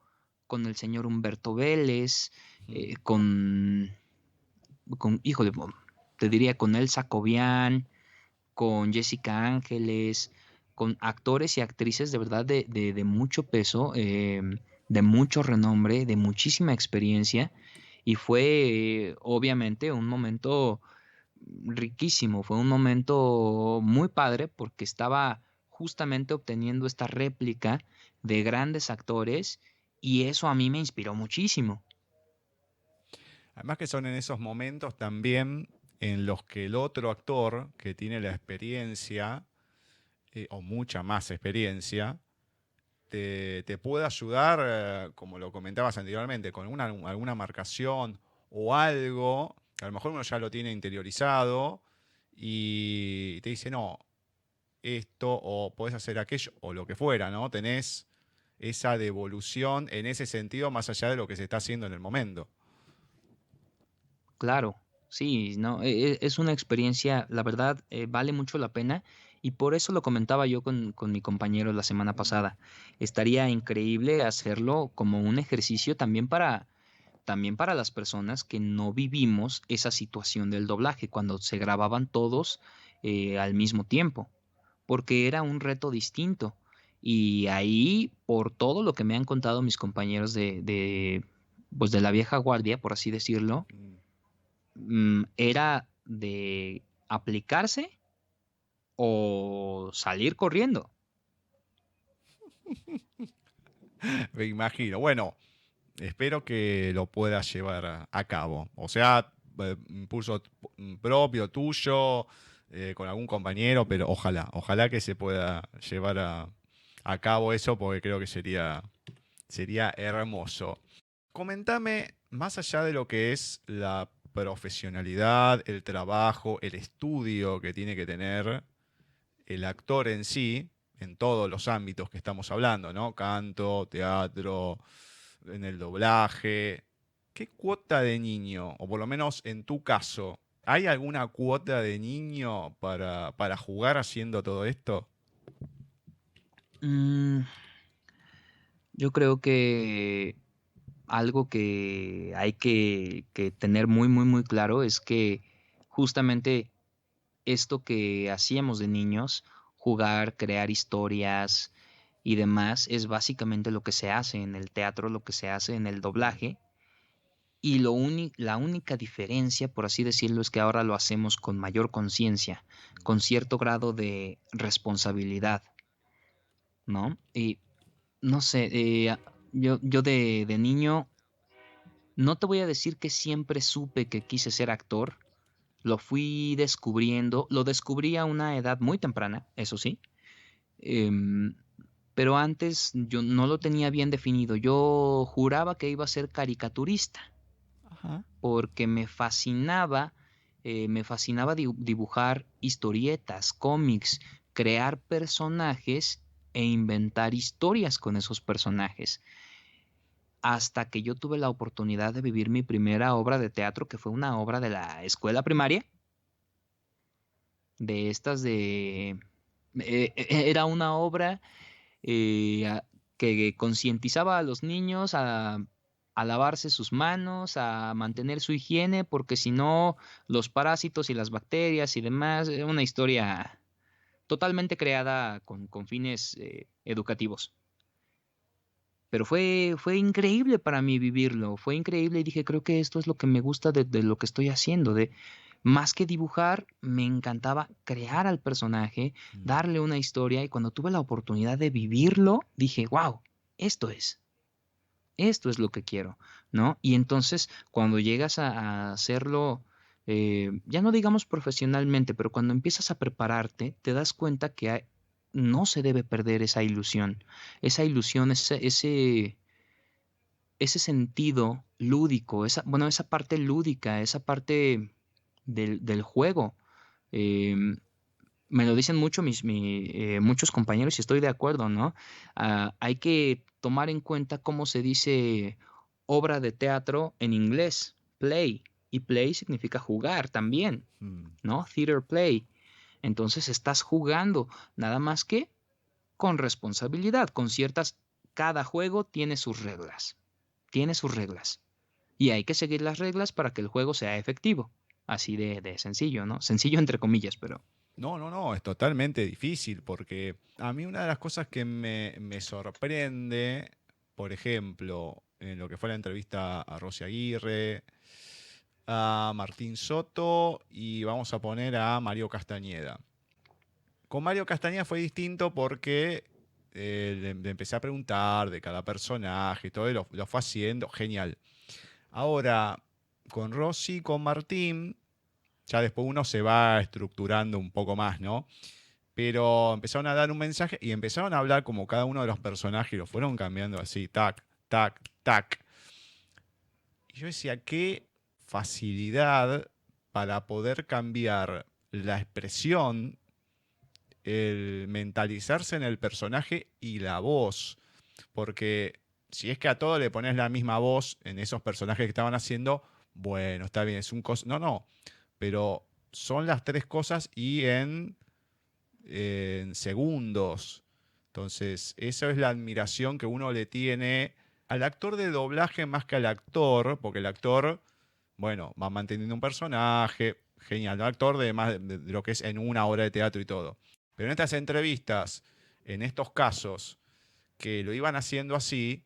con el señor Humberto Vélez, híjole, te diría con Elsa Cobian, con Jessica Ángeles, con actores y actrices de verdad de mucho peso, de mucho renombre, de muchísima experiencia. Y fue obviamente un momento riquísimo, fue un momento muy padre porque estaba justamente obteniendo esta réplica de grandes actores y eso a mí me inspiró muchísimo. Además que son en esos momentos también en los que el otro actor que tiene la experiencia, o mucha más experiencia, te puede ayudar, como lo comentabas anteriormente, con alguna marcación o algo. A lo mejor uno ya lo tiene interiorizado y te dice, no, esto o podés hacer aquello o lo que fuera, ¿no? Tenés esa devolución en ese sentido más allá de lo que se está haciendo en el momento. Claro, sí, no, es una experiencia, la verdad, vale mucho la pena y por eso lo comentaba yo con mi compañero la semana pasada. Estaría increíble hacerlo como un ejercicio también para las personas que no vivimos esa situación del doblaje, cuando se grababan todos al mismo tiempo, porque era un reto distinto. Y ahí, por todo lo que me han contado mis compañeros pues de la vieja guardia, por así decirlo, era de aplicarse o salir corriendo. Me imagino. Bueno, espero que lo puedas llevar a cabo. O sea, impulso propio, tuyo, con algún compañero, pero ojalá que se pueda llevar a cabo eso porque creo que sería hermoso. Comentame, más allá de lo que es la profesionalidad, el trabajo, el estudio que tiene que tener el actor en sí, en todos los ámbitos que estamos hablando, ¿no? Canto, teatro, en el doblaje. ¿Qué cuota de niño, o por lo menos en tu caso, hay alguna cuota de niño para jugar haciendo todo esto? Mm, yo creo que algo que hay que tener muy, muy, muy claro es que justamente esto que hacíamos de niños, jugar, crear historias y demás, es básicamente lo que se hace en el teatro, lo que se hace en el doblaje. Y la única diferencia, por así decirlo, es que ahora lo hacemos con mayor conciencia, con cierto grado de responsabilidad, ¿no? Y no sé, yo de niño, no te voy a decir que siempre supe que quise ser actor, lo fui descubriendo, lo descubrí a una edad muy temprana, eso sí, em, pero antes yo no lo tenía bien definido, yo juraba que iba a ser caricaturista, Ajá. porque me fascinaba dibujar historietas, cómics, crear personajes e inventar historias con esos personajes. Hasta que yo tuve la oportunidad de vivir mi primera obra de teatro, que fue una obra de la escuela primaria, de estas era una obra que concientizaba a los niños a lavarse sus manos, a mantener su higiene, porque si no, los parásitos y las bacterias y demás, era una historia totalmente creada con fines educativos. Pero fue increíble para mí vivirlo, fue increíble y dije, creo que esto es lo que me gusta de lo que estoy haciendo, más que dibujar, me encantaba crear al personaje, darle una historia y cuando tuve la oportunidad de vivirlo, dije, wow, esto es lo que quiero, ¿no? Y entonces cuando llegas a hacerlo, ya no digamos profesionalmente, pero cuando empiezas a prepararte, te das cuenta que no se debe perder esa ilusión, ese sentido lúdico, esa parte lúdica, esa parte del juego. Me lo dicen mucho muchos compañeros y estoy de acuerdo, ¿no? Hay que tomar en cuenta cómo se dice obra de teatro en inglés, play, y play significa jugar también, ¿no? Theater play. Entonces estás jugando, nada más que con responsabilidad, cada juego tiene sus reglas, y hay que seguir las reglas para que el juego sea efectivo, así de sencillo, ¿no? Sencillo entre comillas, pero... No, es totalmente difícil porque a mí una de las cosas que me sorprende, por ejemplo, en lo que fue la entrevista a Rosy Aguirre, a Martín Soto y vamos a poner a Mario Castañeda. Con Mario Castañeda fue distinto porque le empecé a preguntar de cada personaje y todo, y lo fue haciendo, genial. Ahora, con Rosy, con Martín, ya después uno se va estructurando un poco más, ¿no? Pero empezaron a dar un mensaje y empezaron a hablar como cada uno de los personajes y lo fueron cambiando así, tac, tac, tac. Y yo decía, qué facilidad para poder cambiar la expresión, el mentalizarse en el personaje y la voz. Porque si es que a todo le pones la misma voz en esos personajes que estaban haciendo, bueno, está bien, es un coso. No. Pero son las tres cosas y en segundos. Entonces, esa es la admiración que uno le tiene al actor de doblaje más que al actor, porque el actor, bueno, va manteniendo un personaje, genial, el actor de lo que es en una obra de teatro y todo. Pero en estas entrevistas, en estos casos, que lo iban haciendo así,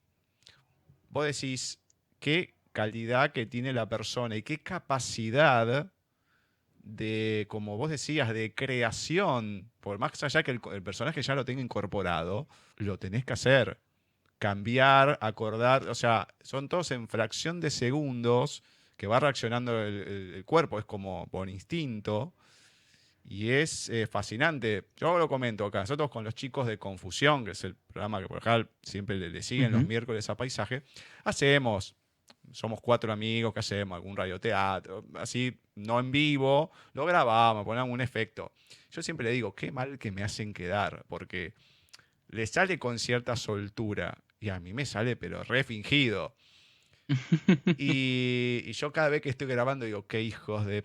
vos decís qué calidad que tiene la persona y qué capacidad de, como vos decías, de creación, por más allá que el personaje ya lo tenga incorporado, lo tenés que hacer, cambiar, acordar, o sea, son todos en fracción de segundos que va reaccionando el cuerpo, es como por instinto, y es fascinante. Yo lo comento acá, nosotros con los chicos de Confusión, que es el programa que por acá siempre le siguen los miércoles a Paisaje, somos 4 amigos que hacemos algún radioteatro, así, no en vivo, lo grabamos, ponemos un efecto. Yo siempre le digo, qué mal que me hacen quedar, porque le sale con cierta soltura, y a mí me sale, pero re fingido. Y yo cada vez que estoy grabando digo, qué hijos de...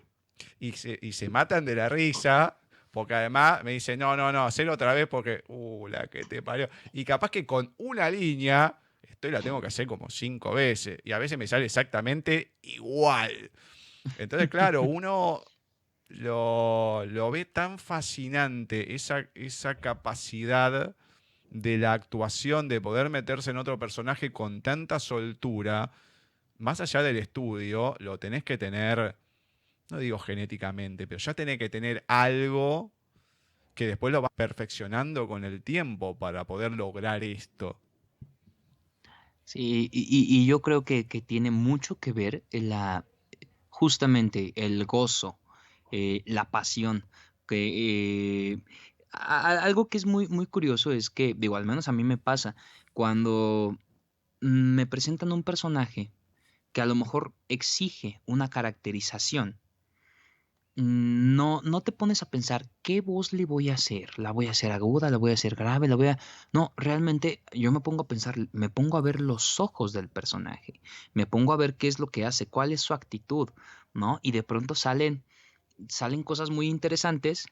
Y se matan de la risa, porque además me dicen, no, hacelo otra vez porque, la que te parió. Y capaz que con una línea... la tengo que hacer como 5 veces y a veces me sale exactamente igual. Entonces, claro, uno lo ve tan fascinante, esa capacidad de la actuación, de poder meterse en otro personaje con tanta soltura, más allá del estudio, lo tenés que tener, no digo genéticamente, pero ya tenés que tener algo que después lo vas perfeccionando con el tiempo para poder lograr esto. Sí, y yo creo que tiene mucho que ver justamente el gozo, la pasión. Algo que es muy, muy curioso es que, digo, al menos a mí me pasa, cuando me presentan un personaje que a lo mejor exige una caracterización, no te pones a pensar qué voz le voy a hacer. ¿La voy a hacer aguda? ¿La voy a hacer grave? No, realmente yo me pongo a pensar, me pongo a ver los ojos del personaje, me pongo a ver qué es lo que hace, cuál es su actitud, ¿no? Y de pronto salen cosas muy interesantes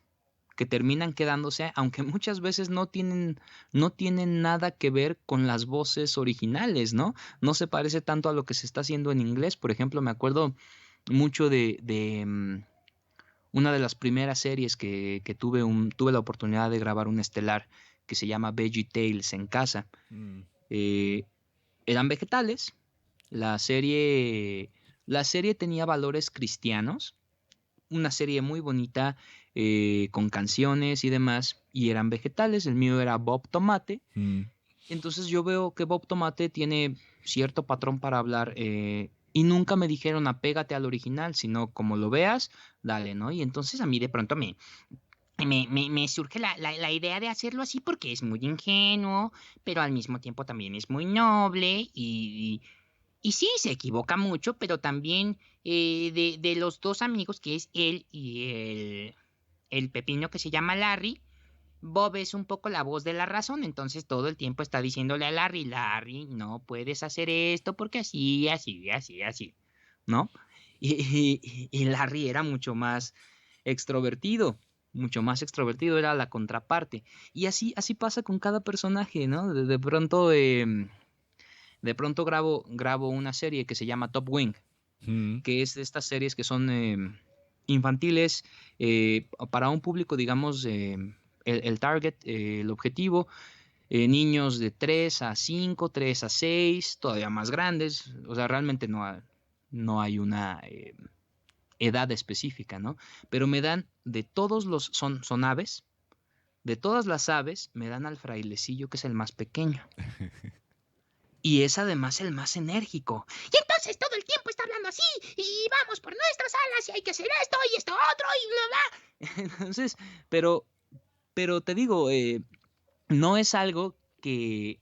que terminan quedándose, aunque muchas veces no tienen nada que ver con las voces originales, ¿no? No se parece tanto a lo que se está haciendo en inglés. Por ejemplo, me acuerdo mucho de una de las primeras series que tuve la oportunidad de grabar un estelar que se llama Veggie Tales en casa. Eran vegetales. La serie tenía valores cristianos. Una serie muy bonita, con canciones y demás, y eran vegetales. El mío era Bob Tomate. Entonces yo veo que Bob Tomate tiene cierto patrón para hablar, y nunca me dijeron apégate al original, sino como lo veas, dale, ¿no? Y entonces a mí de pronto me surge la idea de hacerlo así porque es muy ingenuo, pero al mismo tiempo también es muy noble y sí, se equivoca mucho, pero también de los dos amigos, que es él y el pepino que se llama Larry, Bob es un poco la voz de la razón, entonces todo el tiempo está diciéndole a Larry, no puedes hacer esto porque así, ¿no? Y Larry era mucho más extrovertido, era la contraparte. Y así pasa con cada personaje, ¿no? De pronto grabo una serie que se llama Top Wing, que es de estas series que son infantiles, para un público, digamos, el target, el objetivo, niños de 3 a 5, 3 a 6, todavía más grandes. O sea, realmente no hay una edad específica, ¿no? Pero me dan de todos los, son aves, de todas las aves, me dan al frailecillo, que es el más pequeño. Y es además el más enérgico. Y entonces todo el tiempo está hablando así, y vamos por nuestras alas, y hay que hacer esto, y esto otro, y bla, bla. Entonces, pero te digo, no es algo que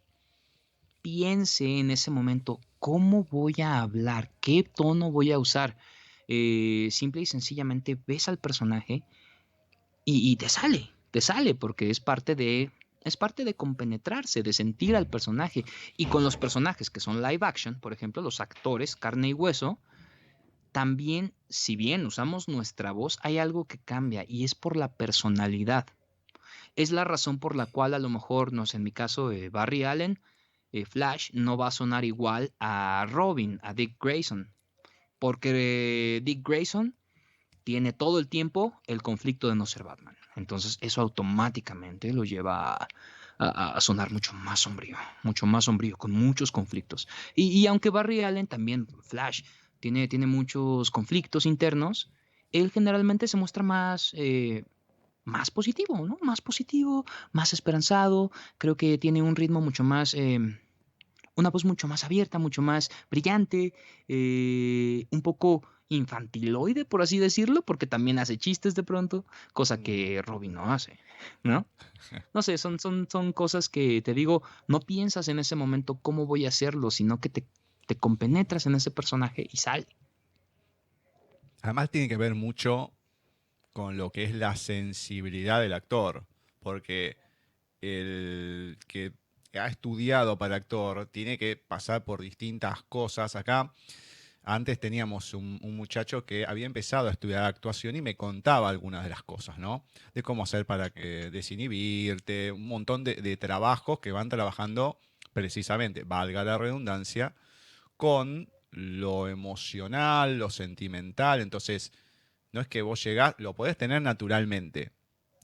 piense en ese momento, ¿cómo voy a hablar? ¿Qué tono voy a usar? Simple y sencillamente ves al personaje y te sale, porque es parte de compenetrarse, de sentir al personaje. Y con los personajes que son live action, por ejemplo, los actores, carne y hueso, también, si bien usamos nuestra voz, hay algo que cambia y es por la personalidad. Es la razón por la cual a lo mejor, no sé, en mi caso, Barry Allen, Flash, no va a sonar igual a Robin, a Dick Grayson, porque Dick Grayson tiene todo el tiempo el conflicto de no ser Batman. Entonces eso automáticamente lo lleva a sonar mucho más sombrío, con muchos conflictos. Y aunque Barry Allen, también Flash, tiene muchos conflictos internos, él generalmente se muestra más positivo, ¿no? Más positivo, más esperanzado. Creo que tiene un ritmo mucho más, una voz mucho más abierta, mucho más brillante, un poco infantiloide, por así decirlo, porque también hace chistes de pronto, cosa que Robin no hace, ¿no? No sé, son cosas que, te digo, no piensas en ese momento cómo voy a hacerlo, sino que te compenetras en ese personaje y sale. Además tiene que ver mucho con lo que es la sensibilidad del actor, porque el que ha estudiado para actor tiene que pasar por distintas cosas. Acá antes teníamos un muchacho que había empezado a estudiar actuación y me contaba algunas de las cosas, ¿no? De cómo hacer para que desinhibirte, un montón de trabajos que van trabajando precisamente, valga la redundancia, con lo emocional, lo sentimental. Entonces, no es que vos llegás, lo podés tener naturalmente,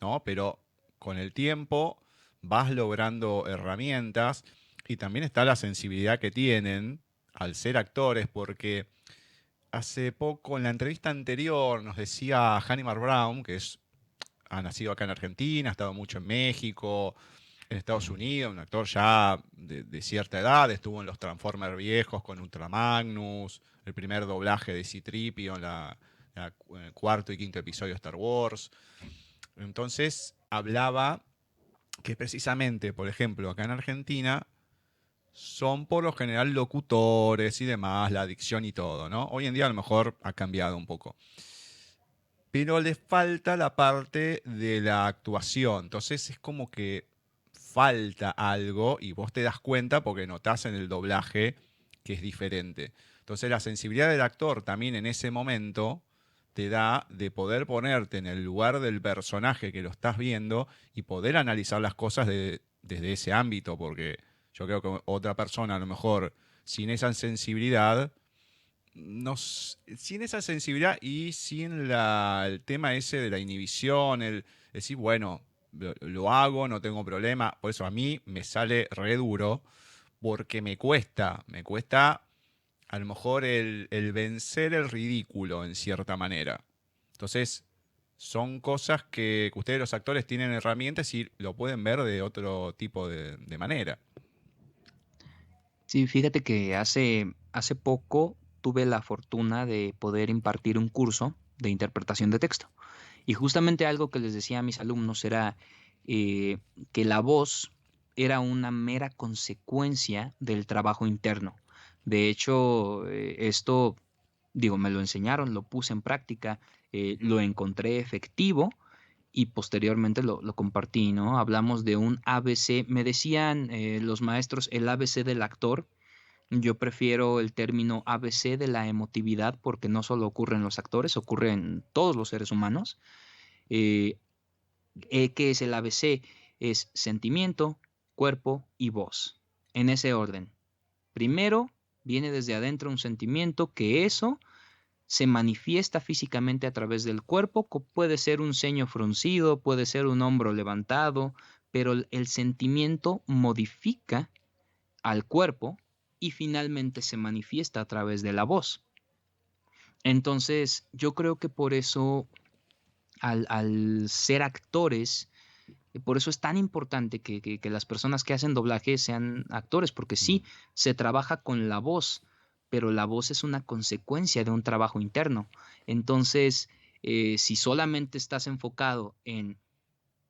¿no? Pero con el tiempo vas logrando herramientas y también está la sensibilidad que tienen al ser actores, porque hace poco en la entrevista anterior nos decía Hannibal Brown, que ha nacido acá en Argentina, ha estado mucho en México, en Estados Unidos, un actor ya de cierta edad, estuvo en los Transformers viejos con Ultra Magnus, el primer doblaje de C-3PO en el cuarto y quinto episodio de Star Wars. Entonces hablaba que precisamente, por ejemplo, acá en Argentina son por lo general locutores y demás, la dicción y todo, ¿no? Hoy en día a lo mejor ha cambiado un poco. Pero les falta la parte de la actuación. Entonces es como que falta algo y vos te das cuenta porque notás en el doblaje que es diferente. Entonces la sensibilidad del actor también en ese momento te da de poder ponerte en el lugar del personaje que lo estás viendo y poder analizar las cosas desde ese ámbito, porque yo creo que otra persona a lo mejor sin esa sensibilidad sin esa sensibilidad y sin el tema ese de la inhibición, el decir, bueno, lo hago, no tengo problema. Por eso a mí me sale re duro, porque me cuesta a lo mejor el vencer el ridículo en cierta manera. Entonces, son cosas que ustedes los actores tienen herramientas y lo pueden ver de otro tipo de manera. Sí, fíjate que hace poco tuve la fortuna de poder impartir un curso de interpretación de texto. Y justamente algo que les decía a mis alumnos era que la voz era una mera consecuencia del trabajo interno. De hecho, esto, digo, me lo enseñaron, lo puse en práctica, lo encontré efectivo y posteriormente lo compartí, ¿no? Hablamos de un ABC, me decían los maestros, el ABC del actor. Yo prefiero el término ABC de la emotividad porque no solo ocurre en los actores, ocurre en todos los seres humanos. ¿Qué es el ABC? Es sentimiento, cuerpo y voz. En ese orden. Primero viene desde adentro un sentimiento que eso se manifiesta físicamente a través del cuerpo. Puede ser un ceño fruncido, puede ser un hombro levantado, pero el sentimiento modifica al cuerpo y finalmente se manifiesta a través de la voz. Entonces, yo creo que por eso, al ser actores, por eso es tan importante que las personas que hacen doblaje sean actores, porque sí, se trabaja con la voz, pero la voz es una consecuencia de un trabajo interno. Entonces, si solamente estás enfocado en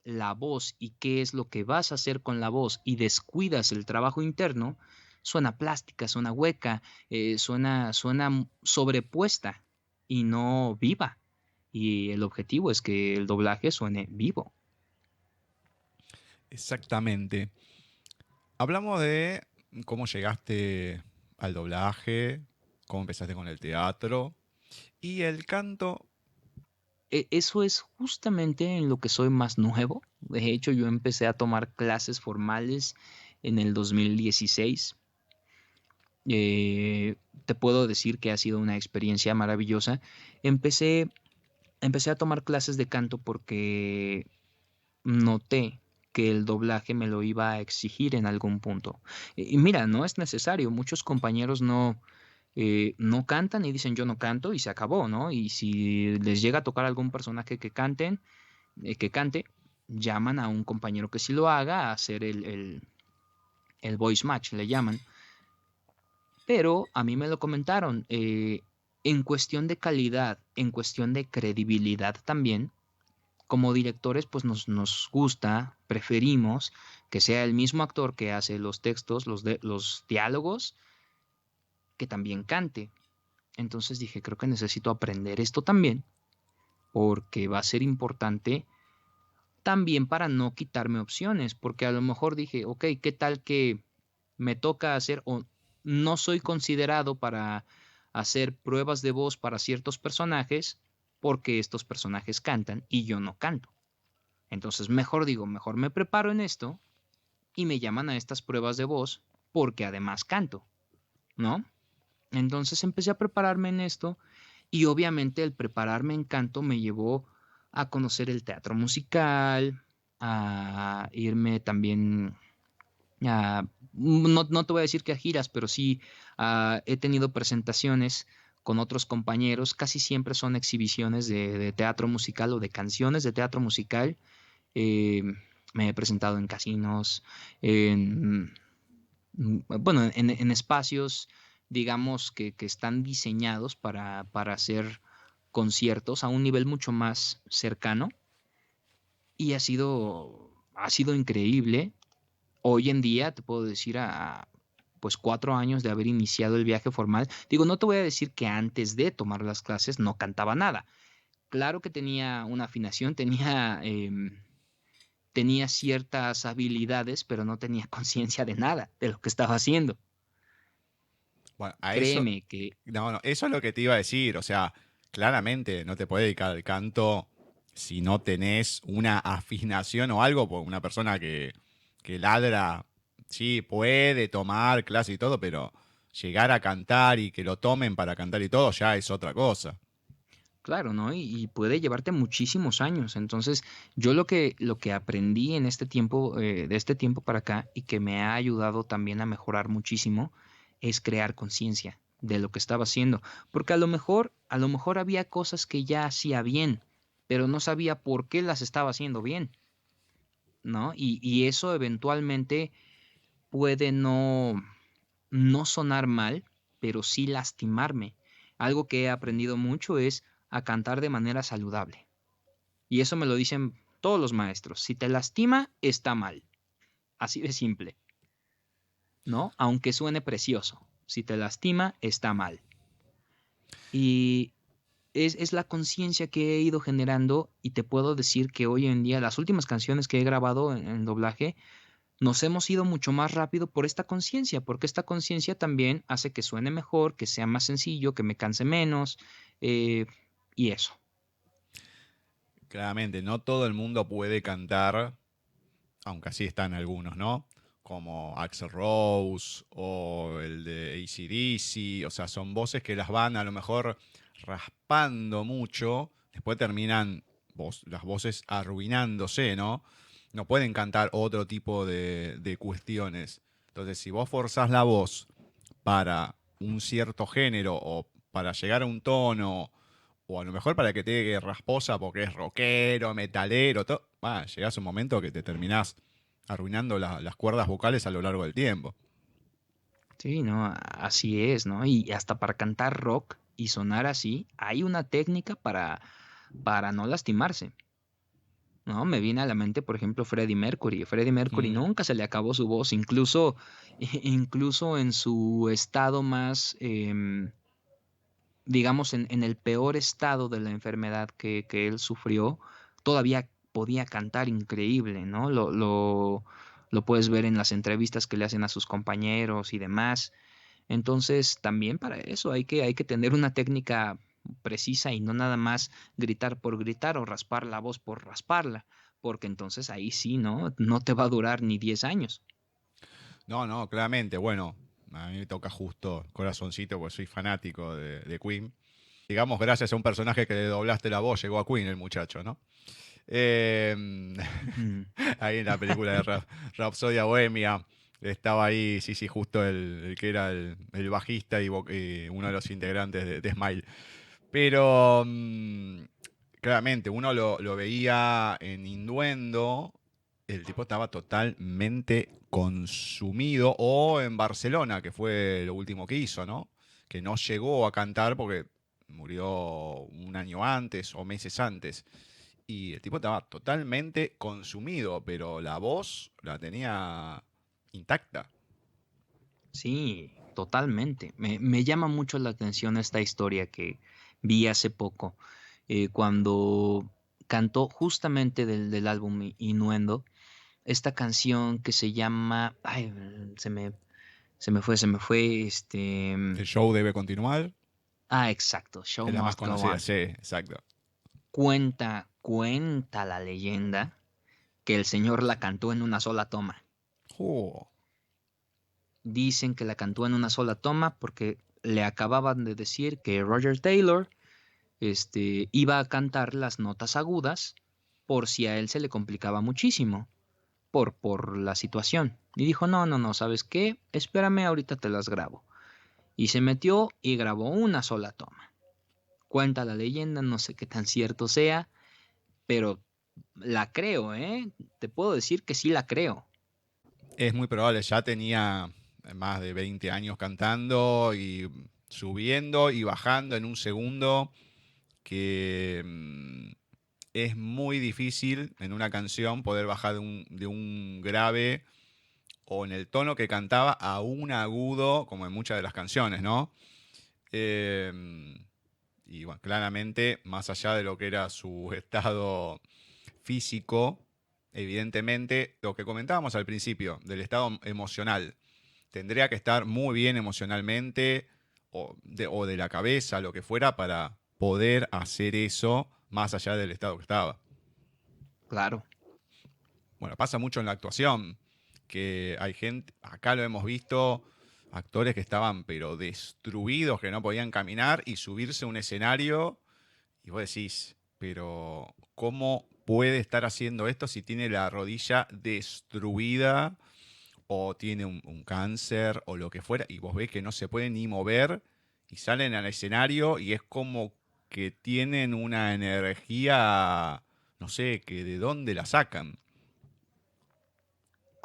la voz y qué es lo que vas a hacer con la voz y descuidas el trabajo interno, suena plástica, suena hueca, suena sobrepuesta y no viva. Y el objetivo es que el doblaje suene vivo. Exactamente. Hablamos de cómo llegaste al doblaje, cómo empezaste con el teatro y el canto. Eso es justamente en lo que soy más nuevo. De hecho, yo empecé a tomar clases formales en el 2016. Te puedo decir que ha sido una experiencia maravillosa. Empecé a tomar clases de canto porque noté que el doblaje me lo iba a exigir en algún punto. Y mira, no es necesario. Muchos compañeros no cantan y dicen yo no canto y se acabó, ¿no? Y si les llega a tocar algún personaje que cante, llaman a un compañero que sí lo haga a hacer el voice match, le llaman. Pero a mí me lo comentaron, en cuestión de calidad, en cuestión de credibilidad también, como directores pues nos gusta, preferimos que sea el mismo actor que hace los textos, los diálogos, que también cante. Entonces dije, creo que necesito aprender esto también, porque va a ser importante también para no quitarme opciones, porque a lo mejor dije, ok, ¿qué tal que me toca hacer o no soy considerado para hacer pruebas de voz para ciertos personajes porque estos personajes cantan y yo no canto? Entonces mejor me preparo en esto y me llaman a estas pruebas de voz porque además canto, ¿no? Entonces empecé a prepararme en esto y obviamente el prepararme en canto me llevó a conocer el teatro musical, a irme también no te voy a decir que a giras, pero sí he tenido presentaciones con otros compañeros. Casi siempre son exhibiciones de teatro musical o de canciones de teatro musical. Me he presentado en casinos, en espacios, digamos, que están diseñados para hacer conciertos a un nivel mucho más cercano. Y ha sido increíble. Hoy en día te puedo decir pues 4 años de haber iniciado el viaje formal. Digo, no te voy a decir que antes de tomar las clases no cantaba nada. Claro que tenía una afinación, tenía ciertas habilidades, pero no tenía conciencia de nada, de lo que estaba haciendo. Bueno, Créeme que... No, eso es lo que te iba a decir. O sea, claramente no te puedes dedicar al canto si no tenés una afinación o algo, por una persona que ladra, sí, puede tomar clase y todo, pero llegar a cantar y que lo tomen para cantar y todo, ya es otra cosa. Claro, ¿no? Y puede llevarte muchísimos años. Entonces, yo lo que aprendí en este tiempo, de este tiempo para acá, y que me ha ayudado también a mejorar muchísimo, es crear conciencia de lo que estaba haciendo. Porque a lo mejor había cosas que ya hacía bien, pero no sabía por qué las estaba haciendo bien, ¿no? Y eso eventualmente puede no sonar mal, pero sí lastimarme. Algo que he aprendido mucho es a cantar de manera saludable. Y eso me lo dicen todos los maestros. Si te lastima, está mal. Así de simple, ¿no? Aunque suene precioso. Si te lastima, está mal. Y es la conciencia que he ido generando, y te puedo decir que hoy en día las últimas canciones que he grabado en doblaje nos hemos ido mucho más rápido por esta conciencia, porque esta conciencia también hace que suene mejor, que sea más sencillo, que me canse menos, y eso. Claramente, no todo el mundo puede cantar, aunque así están algunos, ¿no? Como Axl Rose o el de AC/DC, o sea, son voces que las van a lo mejor raspando mucho, después terminan las voces arruinándose, ¿no? No pueden cantar otro tipo de cuestiones. Entonces, si vos forzás la voz para un cierto género o para llegar a un tono, o a lo mejor para que te quede rasposa porque es rockero, metalero, todo, llegás a un momento que te terminás arruinando las cuerdas vocales a lo largo del tiempo. Sí, no, así es, ¿no? Y hasta para cantar rock y sonar así, hay una técnica para no lastimarse, ¿no? Me viene a la mente, por ejemplo, Freddie Mercury. Freddie Mercury nunca se le acabó su voz, incluso en su estado más, digamos, en el peor estado de la enfermedad que él sufrió, todavía podía cantar increíble, ¿no? Lo puedes ver en las entrevistas que le hacen a sus compañeros y demás. Entonces, también para eso hay que tener una técnica precisa y no nada más gritar por gritar o raspar la voz por rasparla, porque entonces ahí sí, no te va a durar ni 10 años. No, claramente. Bueno, a mí me toca justo corazoncito porque soy fanático de Queen. Digamos, gracias a un personaje que le doblaste la voz, llegó a Queen el muchacho, ¿no? Ahí en la película de Rapsodia Bohemia estaba ahí, sí, justo el que era el bajista y uno de los integrantes de Smile. Pero claramente uno lo veía en Innuendo, el tipo estaba totalmente consumido, o en Barcelona, que fue lo último que hizo, ¿no? Que no llegó a cantar porque murió un año antes o meses antes. Y el tipo estaba totalmente consumido, pero la voz la tenía intacta. Sí, totalmente. Me llama mucho la atención esta historia que vi hace poco, cuando cantó justamente del álbum Innuendo, esta canción que se llama, ay, se me fue, El show debe continuar. Exacto, Show Es la más Must Go conocida, On. sí, exacto. Cuenta la leyenda que el señor la cantó en una sola toma. Dicen que la cantó en una sola toma porque le acababan de decir que Roger Taylor iba a cantar las notas agudas por si a él se le complicaba muchísimo por la situación. Y dijo, no, ¿sabes qué? Espérame, ahorita te las grabo. Y se metió y grabó una sola toma. Cuenta la leyenda, no sé qué tan cierto sea, pero la creo, ¿eh? Te puedo decir que sí la creo. Es muy probable, ya tenía más de 20 años cantando y subiendo y bajando en un segundo, que es muy difícil en una canción poder bajar de un grave o en el tono que cantaba a un agudo, como en muchas de las canciones, ¿no? Y bueno, claramente, más allá de lo que era su estado físico, evidentemente, lo que comentábamos al principio, del estado emocional, tendría que estar muy bien emocionalmente o de la cabeza, lo que fuera, para poder hacer eso más allá del estado que estaba. Claro. Bueno, pasa mucho en la actuación, que hay gente, acá lo hemos visto, actores que estaban pero destruidos, que no podían caminar y subirse a un escenario y vos decís, pero ¿cómo puede estar haciendo esto si tiene la rodilla destruida o tiene un cáncer o lo que fuera? Y vos ves que no se pueden ni mover y salen al escenario y es como que tienen una energía, no sé, que de dónde la sacan.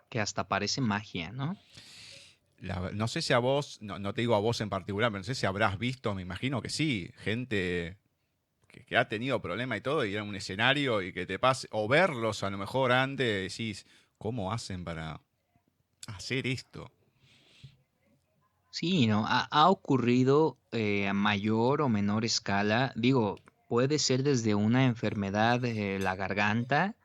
Que hasta parece magia, ¿no? No sé si a vos, no te digo a vos en particular, pero no sé si habrás visto, me imagino que sí, gente que ha tenido problemas y todo, y ir a un escenario y que te pase, o verlos a lo mejor antes, decís, ¿cómo hacen para hacer esto? Sí, ¿no? Ha ocurrido a mayor o menor escala. Digo, puede ser desde una enfermedad de la garganta,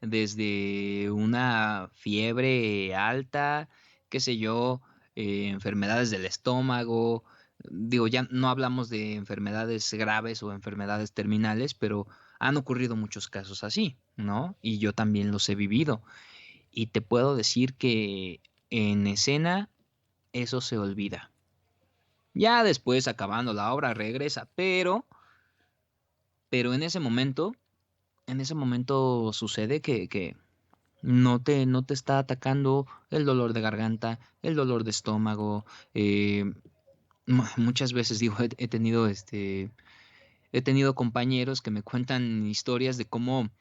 desde una fiebre alta, qué sé yo, enfermedades del estómago. Digo, ya no hablamos de enfermedades graves o enfermedades terminales, pero han ocurrido muchos casos así, ¿no? Y yo también los he vivido. Y te puedo decir que en escena eso se olvida. Ya después, acabando la obra, regresa, pero en ese momento sucede que no te está atacando el dolor de garganta, el dolor de estómago. Muchas veces digo, he tenido compañeros que me cuentan historias de cómo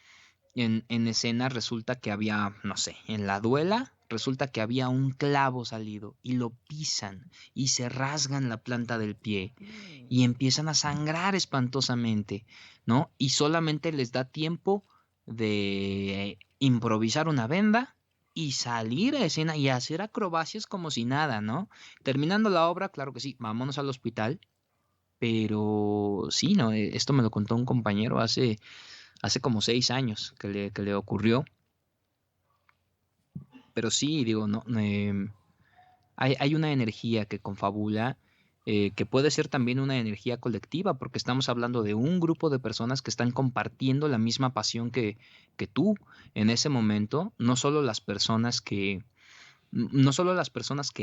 en escena resulta que había, no sé, en la duela, resulta que había un clavo salido y lo pisan y se rasgan la planta del pie y empiezan a sangrar espantosamente, ¿no? Y solamente les da tiempo de improvisar una venda y salir a escena y hacer acrobacias como si nada, ¿no? Terminando la obra, claro que sí, vámonos al hospital, pero sí, ¿no? Esto me lo contó un compañero hace como 6 años que le ocurrió. Pero sí, digo, no, hay una energía que confabula, que puede ser también una energía colectiva, porque estamos hablando de un grupo de personas que están compartiendo la misma pasión que tú en ese momento, no solo las personas que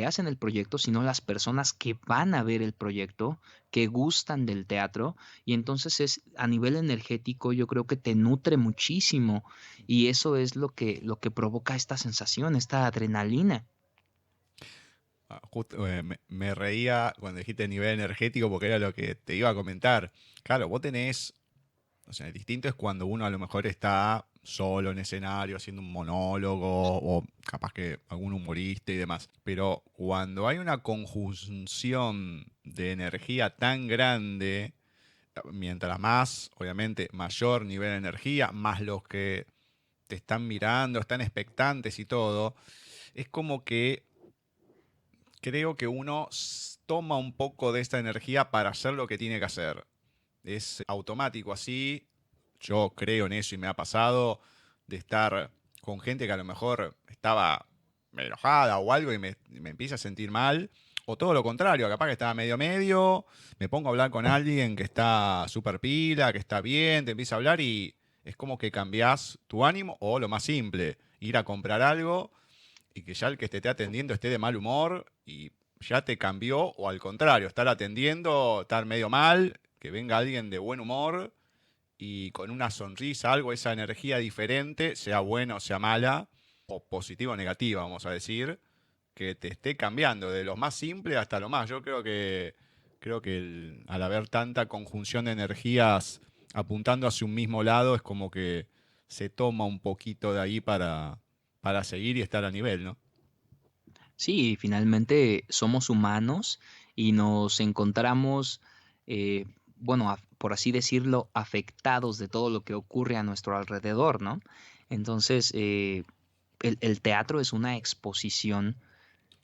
hacen el proyecto, sino las personas que van a ver el proyecto, que gustan del teatro, y entonces es a nivel energético, yo creo que te nutre muchísimo, y eso es lo que provoca esta sensación, esta adrenalina. Justo, me reía cuando dijiste nivel energético porque era lo que te iba a comentar. Claro, vos tenés, o sea, distinto es cuando uno a lo mejor está solo en escenario haciendo un monólogo o capaz que algún humorista y demás. Pero cuando hay una conjunción de energía tan grande, mientras más, obviamente, mayor nivel de energía, más los que te están mirando, están expectantes y todo, es como que creo que uno toma un poco de esta energía para hacer lo que tiene que hacer. Es automático así. Yo creo en eso y me ha pasado de estar con gente que a lo mejor estaba enojada o algo y me empieza a sentir mal. O todo lo contrario, capaz que estaba medio, me pongo a hablar con alguien que está súper pila, que está bien, te empieza a hablar y es como que cambiás tu ánimo. O lo más simple, ir a comprar algo y que ya el que te esté atendiendo esté de mal humor y ya te cambió, o al contrario, estar atendiendo, estar medio mal, que venga alguien de buen humor y con una sonrisa, algo, esa energía diferente, sea buena o sea mala, o positiva o negativa, vamos a decir, que te esté cambiando de lo más simple hasta lo más. Yo creo que al haber tanta conjunción de energías apuntando hacia un mismo lado, es como que se toma un poquito de ahí para seguir y estar a nivel, ¿no? Sí, finalmente somos humanos y nos encontramos, eh, bueno, por así decirlo, afectados de todo lo que ocurre a nuestro alrededor, ¿no? Entonces, el teatro es una exposición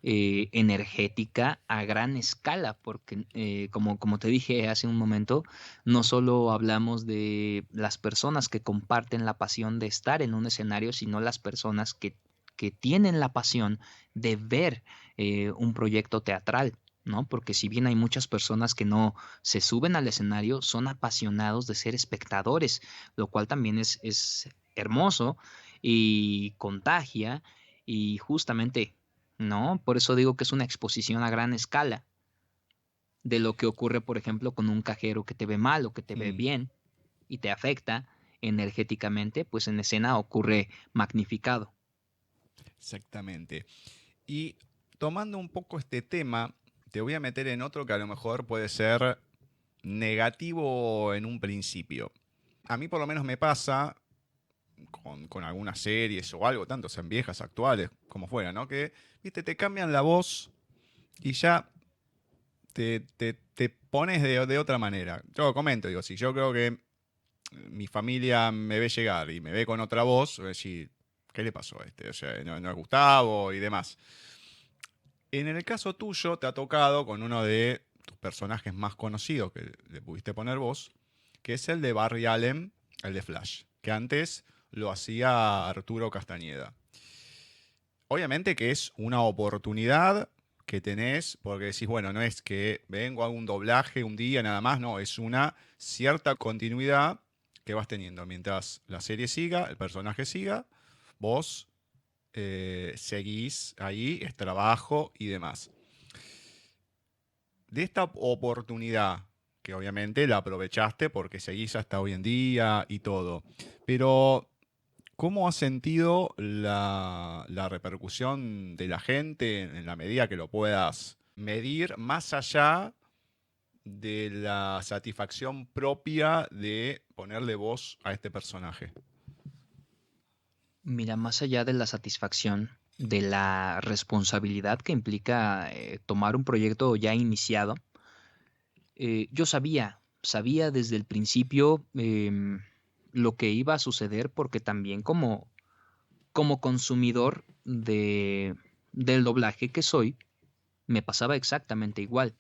energética a gran escala, porque como te dije hace un momento, no solo hablamos de las personas que comparten la pasión de estar en un escenario, sino las personas que tienen la pasión de ver un proyecto teatral, ¿no? Porque si bien hay muchas personas que no se suben al escenario, son apasionados de ser espectadores, lo cual también es hermoso y contagia y justamente ¿no? Por eso digo que es una exposición a gran escala de lo que ocurre, por ejemplo, con un cajero que te ve mal o que te ve bien y te afecta energéticamente, pues en escena ocurre magnificado. Exactamente. Y tomando un poco este tema, te voy a meter en otro que a lo mejor puede ser negativo en un principio. A mí por lo menos me pasa con algunas series o algo, tanto sean viejas, actuales, como fuera, ¿no? Que, viste, te cambian la voz y ya te pones de otra manera. Yo comento, digo, si yo creo que mi familia me ve llegar y me ve con otra voz, voy a decir, ¿qué le pasó a este? O sea, no es Gustavo y demás. En el caso tuyo, te ha tocado con uno de tus personajes más conocidos que le pudiste poner voz, que es el de Barry Allen, el de Flash, que antes lo hacía Arturo Castañeda. Obviamente que es una oportunidad que tenés, porque decís, bueno, no es que vengo a un doblaje un día nada más, no, es una cierta continuidad que vas teniendo. Mientras la serie siga, el personaje siga, vos seguís ahí, es trabajo y demás. De esta oportunidad, que obviamente la aprovechaste porque seguís hasta hoy en día y todo, pero ¿cómo has sentido la repercusión de la gente en la medida que lo puedas medir, más allá de la satisfacción propia de ponerle voz a este personaje? Mira, más allá de la satisfacción, de la responsabilidad que implica tomar un proyecto ya iniciado, yo sabía desde el principio lo que iba a suceder, porque también como consumidor del doblaje que soy, me pasaba exactamente igual.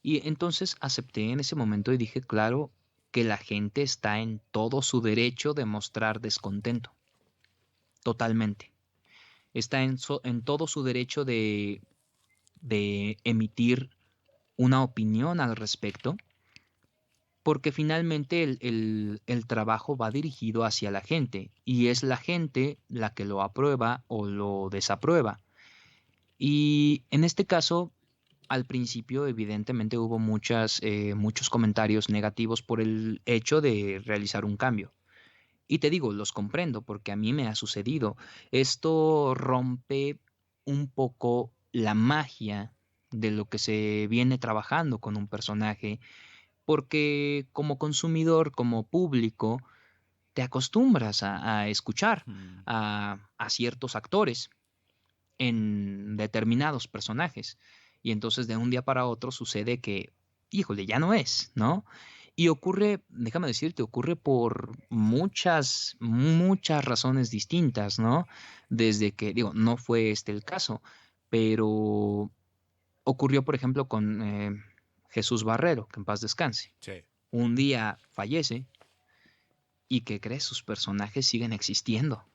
Y entonces acepté en ese momento y dije, claro, que la gente está en todo su derecho de mostrar descontento. Totalmente. Está en todo su derecho de emitir una opinión al respecto, porque finalmente el trabajo va dirigido hacia la gente y es la gente la que lo aprueba o lo desaprueba. Y en este caso, al principio evidentemente hubo muchos comentarios negativos por el hecho de realizar un cambio. Y te digo, los comprendo porque a mí me ha sucedido. Esto rompe un poco la magia de lo que se viene trabajando con un personaje, porque como consumidor, como público, te acostumbras a escuchar a ciertos actores en determinados personajes. Y entonces de un día para otro sucede que, híjole, ya no es, ¿no? Y ocurre, déjame decirte, ocurre por muchas razones distintas, ¿no? Desde que, digo, no fue este el caso, pero ocurrió, por ejemplo, con Jesús Barrero, que en paz descanse. Sí. Un día fallece y ¿qué crees? Sus personajes siguen existiendo,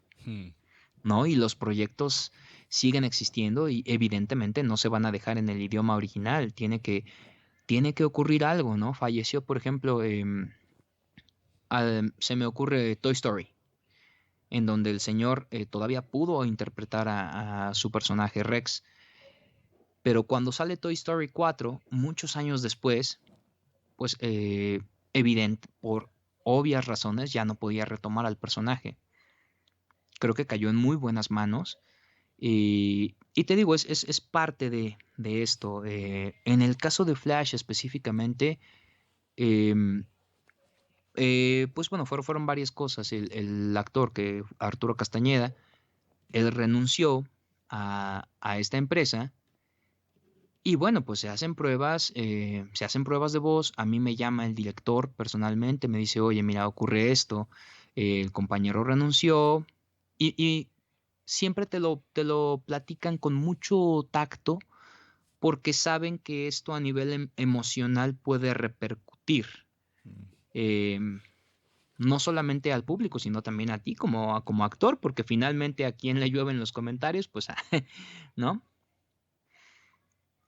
¿no? Y los proyectos siguen existiendo y evidentemente no se van a dejar en el idioma original. Tiene que ocurrir algo, ¿no? Falleció, por ejemplo, se me ocurre Toy Story, en donde el señor todavía pudo interpretar a su personaje Rex. Pero cuando sale Toy Story 4, muchos años después, pues evidente, por obvias razones, ya no podía retomar al personaje. Creo que cayó en muy buenas manos. Y te digo, es parte de esto. En el caso de Flash específicamente, pues bueno, fueron varias cosas. El actor, Arturo Castañeda, él renunció a esta empresa. Y bueno, pues se hacen pruebas de voz. A mí me llama el director personalmente, me dice, oye, mira, ocurre esto. El compañero renunció. Y siempre te lo platican con mucho tacto, porque saben que esto a nivel emocional puede repercutir. No solamente al público, sino también a ti como actor, porque finalmente a quien le llueven los comentarios, pues, ¿no?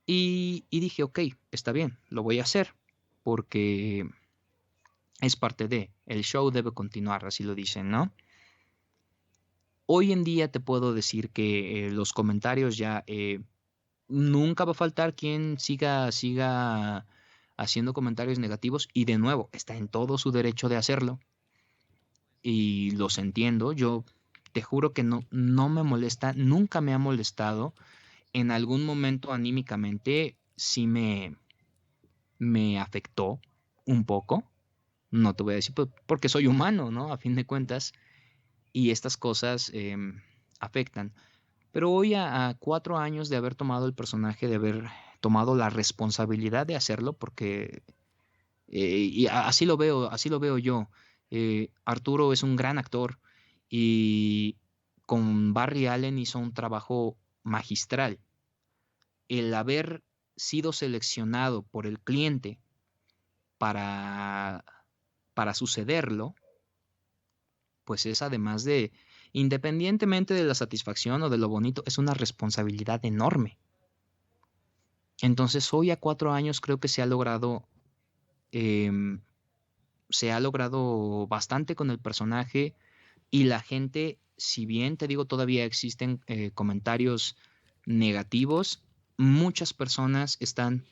Y dije, ok, está bien, lo voy a hacer, porque es parte de, el show debe continuar, así lo dicen, ¿no? Hoy en día te puedo decir que los comentarios ya nunca va a faltar quien siga haciendo comentarios negativos y de nuevo está en todo su derecho de hacerlo y los entiendo. Yo te juro que no me molesta, nunca me ha molestado. En algún momento anímicamente sí me afectó un poco. No te voy a decir porque soy humano, ¿no? A fin de cuentas. Y estas cosas afectan. Pero hoy a 4 años de haber tomado el personaje, de haber tomado la responsabilidad de hacerlo, porque y así lo veo yo. Arturo es un gran actor y con Barry Allen hizo un trabajo magistral. El haber sido seleccionado por el cliente para sucederlo, pues es además de, independientemente de la satisfacción o de lo bonito, es una responsabilidad enorme. Entonces hoy a 4 años creo que se ha logrado bastante con el personaje y la gente, si bien te digo todavía existen comentarios negativos, muchas personas están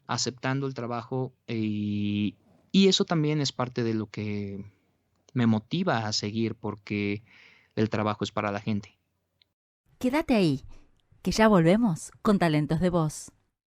aceptando el trabajo y eso también es parte de lo que me motiva a seguir porque el trabajo es para la gente. Quédate ahí, que ya volvemos con Talentos de Voz.